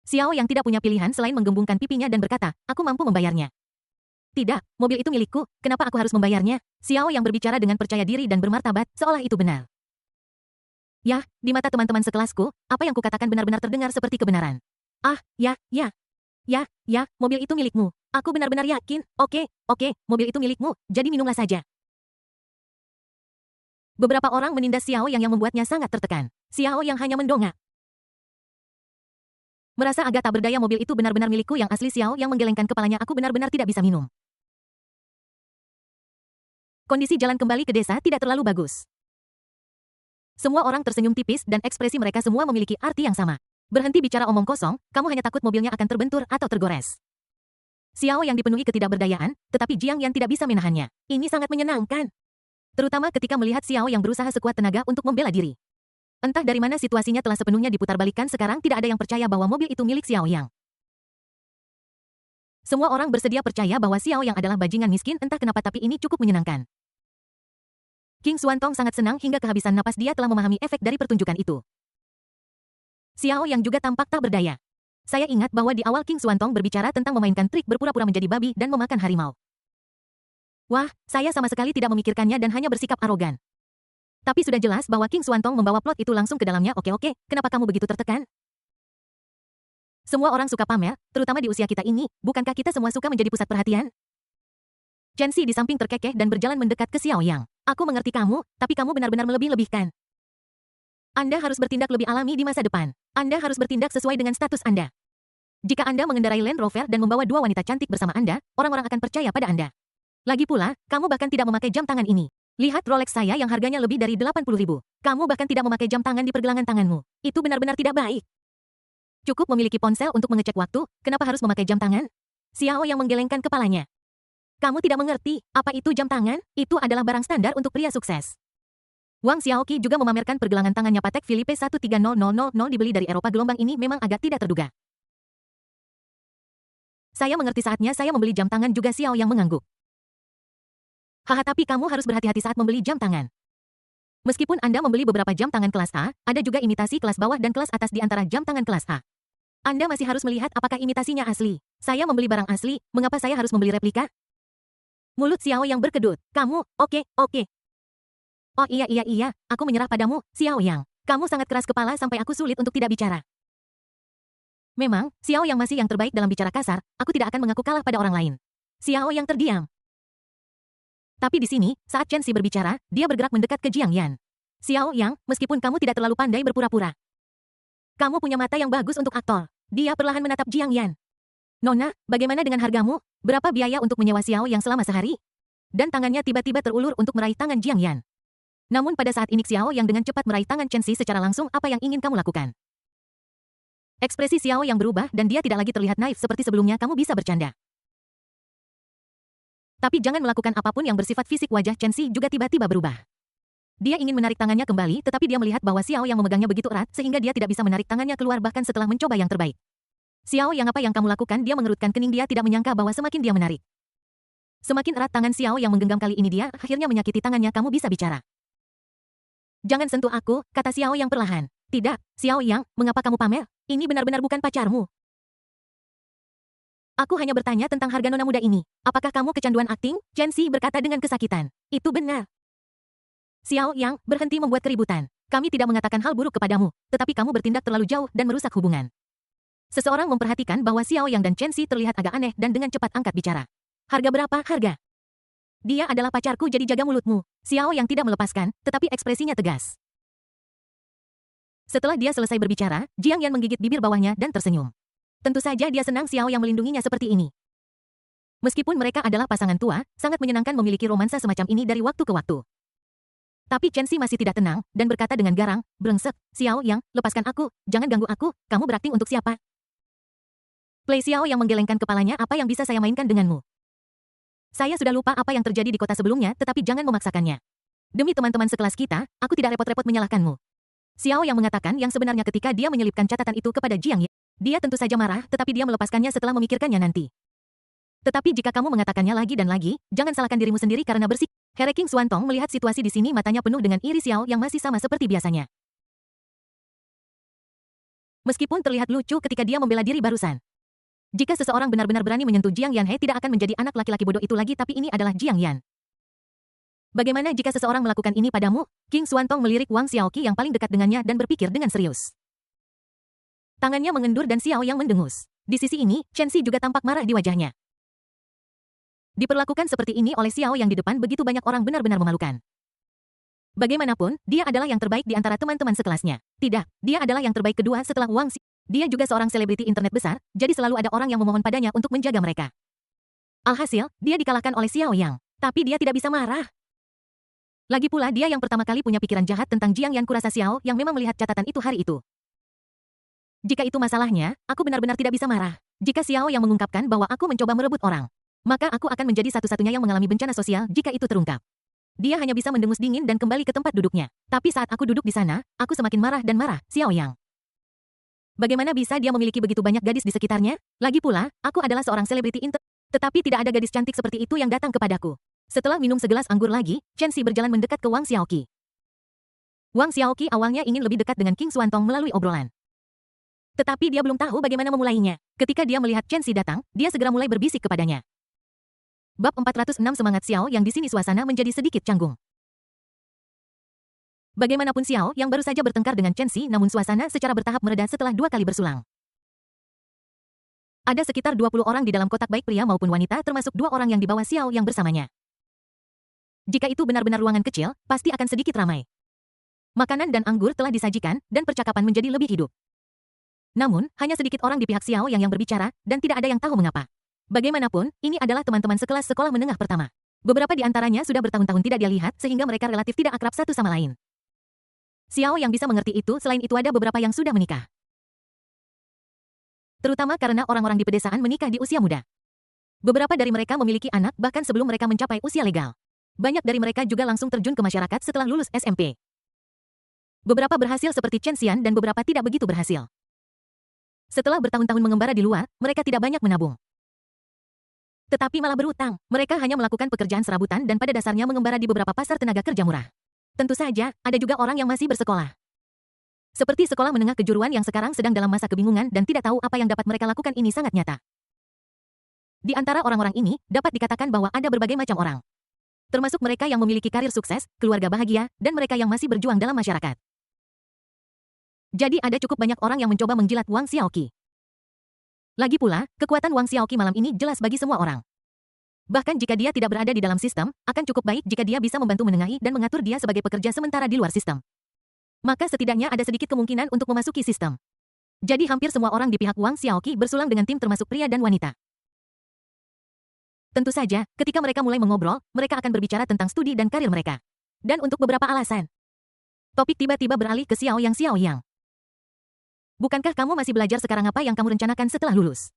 Xiao yang tidak punya pilihan selain menggembungkan pipinya dan berkata, aku mampu membayarnya. Tidak, mobil itu milikku, kenapa aku harus membayarnya? Xiao yang berbicara dengan percaya diri dan bermartabat, seolah itu benar. Ya, di mata teman-teman sekelasku, apa yang kukatakan benar-benar terdengar seperti kebenaran. Ah, ya, mobil itu milikmu. Aku benar-benar yakin. Oke, mobil itu milikmu, jadi minumlah saja. Beberapa orang menindas Xiao yang membuatnya sangat tertekan. Xiao yang hanya mendongak. Merasa agak tak berdaya, mobil itu benar-benar milikku yang asli. Xiao yang menggelengkan kepalanya, aku benar-benar tidak bisa minum. Kondisi jalan kembali ke desa tidak terlalu bagus. Semua orang tersenyum tipis dan ekspresi mereka semua memiliki arti yang sama. Berhenti bicara omong kosong, kamu hanya takut mobilnya akan terbentur atau tergores. Xiao yang dipenuhi ketidakberdayaan, tetapi Jiang Yan tidak bisa menahannya. Ini sangat menyenangkan. Terutama ketika melihat Xiao yang berusaha sekuat tenaga untuk membela diri. Entah dari mana situasinya telah sepenuhnya diputarbalikkan, sekarang tidak ada yang percaya bahwa mobil itu milik Xiao Yang. Semua orang bersedia percaya bahwa Xiao Yang adalah bajingan miskin, entah kenapa tapi ini cukup menyenangkan. King Xuantong sangat senang hingga kehabisan napas, dia telah memahami efek dari pertunjukan itu. Xiao Yang juga tampak tak berdaya. Saya ingat bahwa di awal King Xuantong berbicara tentang memainkan trik berpura-pura menjadi babi dan memakan harimau. Wah, saya sama sekali tidak memikirkannya dan hanya bersikap arogan. Tapi sudah jelas bahwa King Xuantong membawa plot itu langsung ke dalamnya. Oke, kenapa kamu begitu tertekan? Semua orang suka pamer, terutama di usia kita ini, bukankah kita semua suka menjadi pusat perhatian? Chen Xi di samping terkekeh dan berjalan mendekat ke Xiao Yang. Aku mengerti kamu, tapi kamu benar-benar melebih-lebihkan. Anda harus bertindak lebih alami di masa depan. Anda harus bertindak sesuai dengan status Anda. Jika Anda mengendarai Land Rover dan membawa dua wanita cantik bersama Anda, orang-orang akan percaya pada Anda. Lagi pula, kamu bahkan tidak memakai jam tangan ini. Lihat Rolex saya yang harganya lebih dari 80.000. Kamu bahkan tidak memakai jam tangan di pergelangan tanganmu. Itu benar-benar tidak baik. Cukup memiliki ponsel untuk mengecek waktu, kenapa harus memakai jam tangan? Xiao yang menggelengkan kepalanya. Kamu tidak mengerti, apa itu jam tangan? Itu adalah barang standar untuk pria sukses. Wang Xiaoqi juga memamerkan pergelangan tangannya. Patek Philippe 130000 dibeli dari Eropa. Gelombang ini memang agak tidak terduga. Saya mengerti, saatnya saya membeli jam tangan juga. Xiao yang mengangguk. Haha, tapi kamu harus berhati-hati saat membeli jam tangan. Meskipun Anda membeli beberapa jam tangan kelas A, ada juga imitasi kelas bawah dan kelas atas di antara jam tangan kelas A. Anda masih harus melihat apakah imitasinya asli. Saya membeli barang asli, mengapa saya harus membeli replika? Mulut Xiao yang berkedut. Kamu, oke. Oh iya, aku menyerah padamu, Xiao Yang. Kamu sangat keras kepala sampai aku sulit untuk tidak bicara. Memang, Xiao Yang masih yang terbaik dalam bicara kasar, aku tidak akan mengaku kalah pada orang lain. Xiao Yang terdiam. Tapi di sini, saat Chen Xi berbicara, dia bergerak mendekat ke Jiang Yan. Xiao Yang, meskipun kamu tidak terlalu pandai berpura-pura, kamu punya mata yang bagus untuk aktor. Dia perlahan menatap Jiang Yan. Nona, bagaimana dengan hargamu? Berapa biaya untuk menyewa Xiao Yang selama sehari? dan tangannya tiba-tiba terulur untuk meraih tangan Jiang Yan. Namun pada saat ini Xiao yang dengan cepat meraih tangan Chen Xi secara langsung. Apa yang ingin kamu lakukan? Ekspresi Xiao yang berubah dan dia tidak lagi terlihat naif seperti sebelumnya. Kamu bisa bercanda. Tapi jangan melakukan apapun yang bersifat fisik. Wajah Chen Xi juga tiba-tiba berubah. Dia ingin menarik tangannya kembali, tetapi dia melihat bahwa Xiao yang memegangnya begitu erat sehingga dia tidak bisa menarik tangannya keluar bahkan setelah mencoba yang terbaik. Xiao yang apa yang kamu lakukan? Dia mengerutkan kening. Dia tidak menyangka bahwa semakin dia menarik, semakin erat tangan Xiao yang menggenggam. Kali ini dia akhirnya menyakiti tangannya. Kamu bisa bicara. Jangan sentuh aku, kata Xiao yang perlahan. Tidak, Xiao Yang, mengapa kamu pamer? Ini benar-benar bukan pacarmu. Aku hanya bertanya tentang harga nona muda ini. Apakah kamu kecanduan akting? Chen Xi berkata dengan kesakitan. Itu benar. Xiao Yang, berhenti membuat keributan. Kami tidak mengatakan hal buruk kepadamu, tetapi kamu bertindak terlalu jauh dan merusak hubungan. Seseorang memperhatikan bahwa Xiao Yang dan Chen Xi terlihat agak aneh dan dengan cepat angkat bicara. Harga berapa? Harga? Dia adalah pacarku, jadi jaga mulutmu. Xiao Yang tidak melepaskan, tetapi ekspresinya tegas. Setelah dia selesai berbicara, Jiang Yan menggigit bibir bawahnya dan tersenyum. Tentu saja dia senang Xiao Yang melindunginya seperti ini. Meskipun mereka adalah pasangan tua, sangat menyenangkan memiliki romansa semacam ini dari waktu ke waktu. Tapi Chen Xi masih tidak tenang, dan berkata dengan garang, brengsek, Xiao Yang, lepaskan aku, jangan ganggu aku, kamu berakting untuk siapa? Play Xiao yang menggelengkan kepalanya. Apa yang bisa saya mainkan denganmu? Saya sudah lupa apa yang terjadi di kota sebelumnya, tetapi jangan memaksakannya. Demi teman-teman sekelas kita, aku tidak repot-repot menyalahkanmu. Xiao yang mengatakan yang sebenarnya ketika dia menyelipkan catatan itu kepada Jiang Yan. Dia tentu saja marah, tetapi dia melepaskannya setelah memikirkannya nanti. Tetapi jika kamu mengatakannya lagi dan lagi, jangan salahkan dirimu sendiri karena bersik. Here King Xuantong melihat situasi di sini, matanya penuh dengan iri. Xiao yang masih sama seperti biasanya. Meskipun terlihat lucu ketika dia membela diri barusan. Jika seseorang benar-benar berani menyentuh Jiang Yan, He tidak akan menjadi anak laki-laki bodoh itu lagi, tapi ini adalah Jiang Yan. Bagaimana jika seseorang melakukan ini padamu? King Xuantong melirik Wang Xiaoqi yang paling dekat dengannya dan berpikir dengan serius. Tangannya mengendur dan Xiao yang mendengus. Di sisi ini, Chen Xi juga tampak marah di wajahnya. Diperlakukan seperti ini oleh Xiao yang di depan begitu banyak orang benar-benar memalukan. Bagaimanapun, dia adalah yang terbaik di antara teman-teman sekelasnya. Tidak, dia adalah yang terbaik kedua setelah Wang Xi. Dia juga seorang selebriti internet besar, jadi selalu ada orang yang memohon padanya untuk menjaga mereka. Alhasil, dia dikalahkan oleh Xiao Yang. Tapi dia tidak bisa marah. Lagi pula dia yang pertama kali punya pikiran jahat tentang Jiang Yan. Kurasa Xiao yang memang melihat catatan itu hari itu. Jika itu masalahnya, aku benar-benar tidak bisa marah. Jika Xiao yang mengungkapkan bahwa aku mencoba merebut orang, maka aku akan menjadi satu-satunya yang mengalami bencana sosial jika itu terungkap. Dia hanya bisa mendengus dingin dan kembali ke tempat duduknya. Tapi saat aku duduk di sana, aku semakin marah dan marah. Xiao Yang. Bagaimana bisa dia memiliki begitu banyak gadis di sekitarnya? Lagi pula, aku adalah seorang selebriti internet. Tetapi tidak ada gadis cantik seperti itu yang datang kepadaku. Setelah minum segelas anggur lagi, Chen Xi berjalan mendekat ke Wang Xiaoqi. Wang Xiaoqi awalnya ingin lebih dekat dengan King Xuantong melalui obrolan. Tetapi dia belum tahu bagaimana memulainya. Ketika dia melihat Chen Xi datang, dia segera mulai berbisik kepadanya. Bab 406 Semangat Xiao yang. Di sini suasana menjadi sedikit canggung. Bagaimanapun Xiao yang baru saja bertengkar dengan Chen Xi, namun suasana secara bertahap mereda setelah 2 kali bersulang. Ada sekitar 20 orang di dalam kotak baik pria maupun wanita, termasuk 2 orang yang dibawa Xiao yang bersamanya. Jika itu benar-benar ruangan kecil, pasti akan sedikit ramai. Makanan dan anggur telah disajikan, dan percakapan menjadi lebih hidup. Namun, hanya sedikit orang di pihak Xiao yang berbicara, dan tidak ada yang tahu mengapa. Bagaimanapun, ini adalah teman-teman sekelas sekolah menengah pertama. Beberapa di antaranya sudah bertahun-tahun tidak dia lihat sehingga mereka relatif tidak akrab satu sama lain. Xiao yang bisa mengerti itu. Selain itu ada beberapa yang sudah menikah. Terutama karena orang-orang di pedesaan menikah di usia muda. Beberapa dari mereka memiliki anak bahkan sebelum mereka mencapai usia legal. Banyak dari mereka juga langsung terjun ke masyarakat setelah lulus SMP. Beberapa berhasil seperti Chen Xian dan beberapa tidak begitu berhasil. Setelah bertahun-tahun mengembara di luar, mereka tidak banyak menabung. Tetapi malah berutang. Mereka hanya melakukan pekerjaan serabutan dan pada dasarnya mengembara di beberapa pasar tenaga kerja murah. Tentu saja, ada juga orang yang masih bersekolah. Seperti sekolah menengah kejuruan yang sekarang sedang dalam masa kebingungan dan tidak tahu apa yang dapat mereka lakukan. Ini sangat nyata. Di antara orang-orang ini, dapat dikatakan bahwa ada berbagai macam orang. Termasuk mereka yang memiliki karir sukses, keluarga bahagia, dan mereka yang masih berjuang dalam masyarakat. Jadi ada cukup banyak orang yang mencoba menjilat Wang Xiaoqi. Lagi pula, kekuatan Wang Xiaoqi malam ini jelas bagi semua orang. Bahkan jika dia tidak berada di dalam sistem, akan cukup baik jika dia bisa membantu menengahi dan mengatur dia sebagai pekerja sementara di luar sistem. Maka setidaknya ada sedikit kemungkinan untuk memasuki sistem. Jadi hampir semua orang di pihak Wang Xiaoqi bersulang dengan tim termasuk pria dan wanita. Tentu saja, ketika mereka mulai mengobrol, mereka akan berbicara tentang studi dan karir mereka. Dan untuk beberapa alasan, topik tiba-tiba beralih ke Xiao Yang. Bukankah kamu masih belajar sekarang apa yang kamu rencanakan setelah lulus?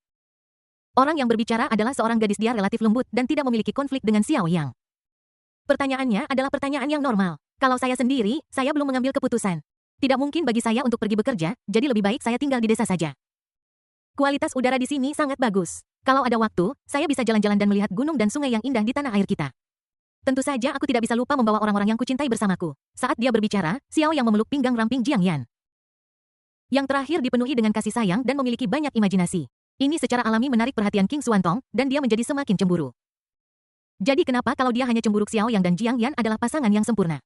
Orang yang berbicara adalah seorang gadis, dia relatif lembut dan tidak memiliki konflik dengan Xiao Yang. Pertanyaannya adalah pertanyaan yang normal. Kalau saya sendiri, saya belum mengambil keputusan. Tidak mungkin bagi saya untuk pergi bekerja, jadi lebih baik saya tinggal di desa saja. Kualitas udara di sini sangat bagus. Kalau ada waktu, saya bisa jalan-jalan dan melihat gunung dan sungai yang indah di tanah air kita. Tentu saja aku tidak bisa lupa membawa orang-orang yang kucintai bersamaku. Saat dia berbicara, Xiao Yang memeluk pinggang ramping Jiang Yan. Yang terakhir dipenuhi dengan kasih sayang dan memiliki banyak imajinasi. Ini secara alami menarik perhatian King Xuantong, dan dia menjadi semakin cemburu. Jadi kenapa kalau dia hanya cemburu, Xiao Yang dan Jiang Yan adalah pasangan yang sempurna?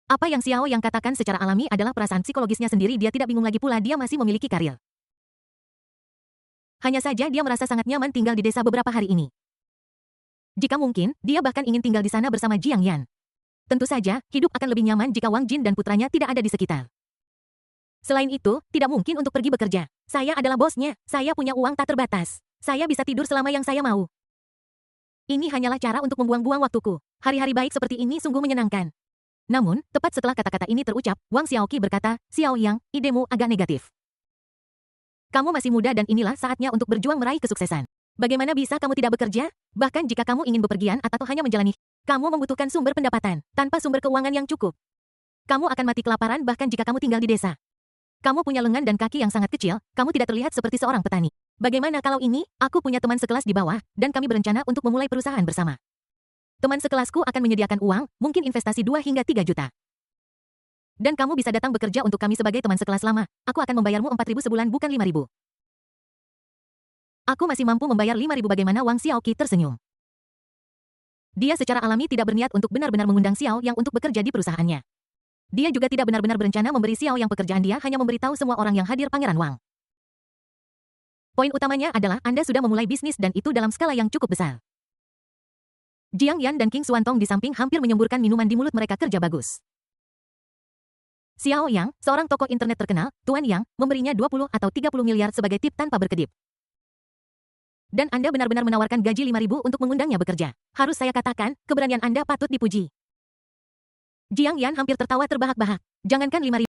Apa yang Xiao Yang katakan secara alami adalah perasaan psikologisnya sendiri, dia tidak bingung lagi pula dia masih memiliki karir. Hanya saja dia merasa sangat nyaman tinggal di desa beberapa hari ini. Jika mungkin, dia bahkan ingin tinggal di sana bersama Jiang Yan. Tentu saja, hidup akan lebih nyaman jika Wang Jin dan putranya tidak ada di sekitar. Selain itu, tidak mungkin untuk pergi bekerja. Saya adalah bosnya, saya punya uang tak terbatas. Saya bisa tidur selama yang saya mau. Ini hanyalah cara untuk membuang-buang waktuku. Hari-hari baik seperti ini sungguh menyenangkan. Namun, tepat setelah kata-kata ini terucap, Wang Xiaoqi berkata, Xiao Yang, idemu agak negatif. Kamu masih muda dan inilah saatnya untuk berjuang meraih kesuksesan. Bagaimana bisa kamu tidak bekerja? Bahkan jika kamu ingin bepergian atau hanya menjalani, kamu membutuhkan sumber pendapatan. Tanpa sumber keuangan yang cukup, kamu akan mati kelaparan bahkan jika kamu tinggal di desa. Kamu punya lengan dan kaki yang sangat kecil, kamu tidak terlihat seperti seorang petani. Bagaimana kalau ini, aku punya teman sekelas di bawah, dan kami berencana untuk memulai perusahaan bersama. Teman sekelasku akan menyediakan uang, mungkin investasi 2 hingga 3 juta. Dan kamu bisa datang bekerja untuk kami sebagai teman sekelas lama, aku akan membayarmu 4.000 sebulan bukan 5.000. Aku masih mampu membayar 5.000. Bagaimana? Wang Xiaoqi tersenyum. Dia secara alami tidak berniat untuk benar-benar mengundang Xiao Yang untuk bekerja di perusahaannya. Dia juga tidak benar-benar berencana memberi Xiao Yang pekerjaan, dia hanya memberitahu semua orang yang hadir Pangeran Wang. Poin utamanya adalah Anda sudah memulai bisnis dan itu dalam skala yang cukup besar. Jiang Yan dan King Xuantong di samping hampir menyemburkan minuman di mulut mereka. Kerja bagus. Xiao Yang, seorang tokoh internet terkenal, Tuan Yang, memberinya 20 atau 30 miliar sebagai tip tanpa berkedip. Dan Anda benar-benar menawarkan gaji 5.000 untuk mengundangnya bekerja. Harus saya katakan, keberanian Anda patut dipuji. Jiang Yan hampir tertawa terbahak-bahak. Jangankan 5.000,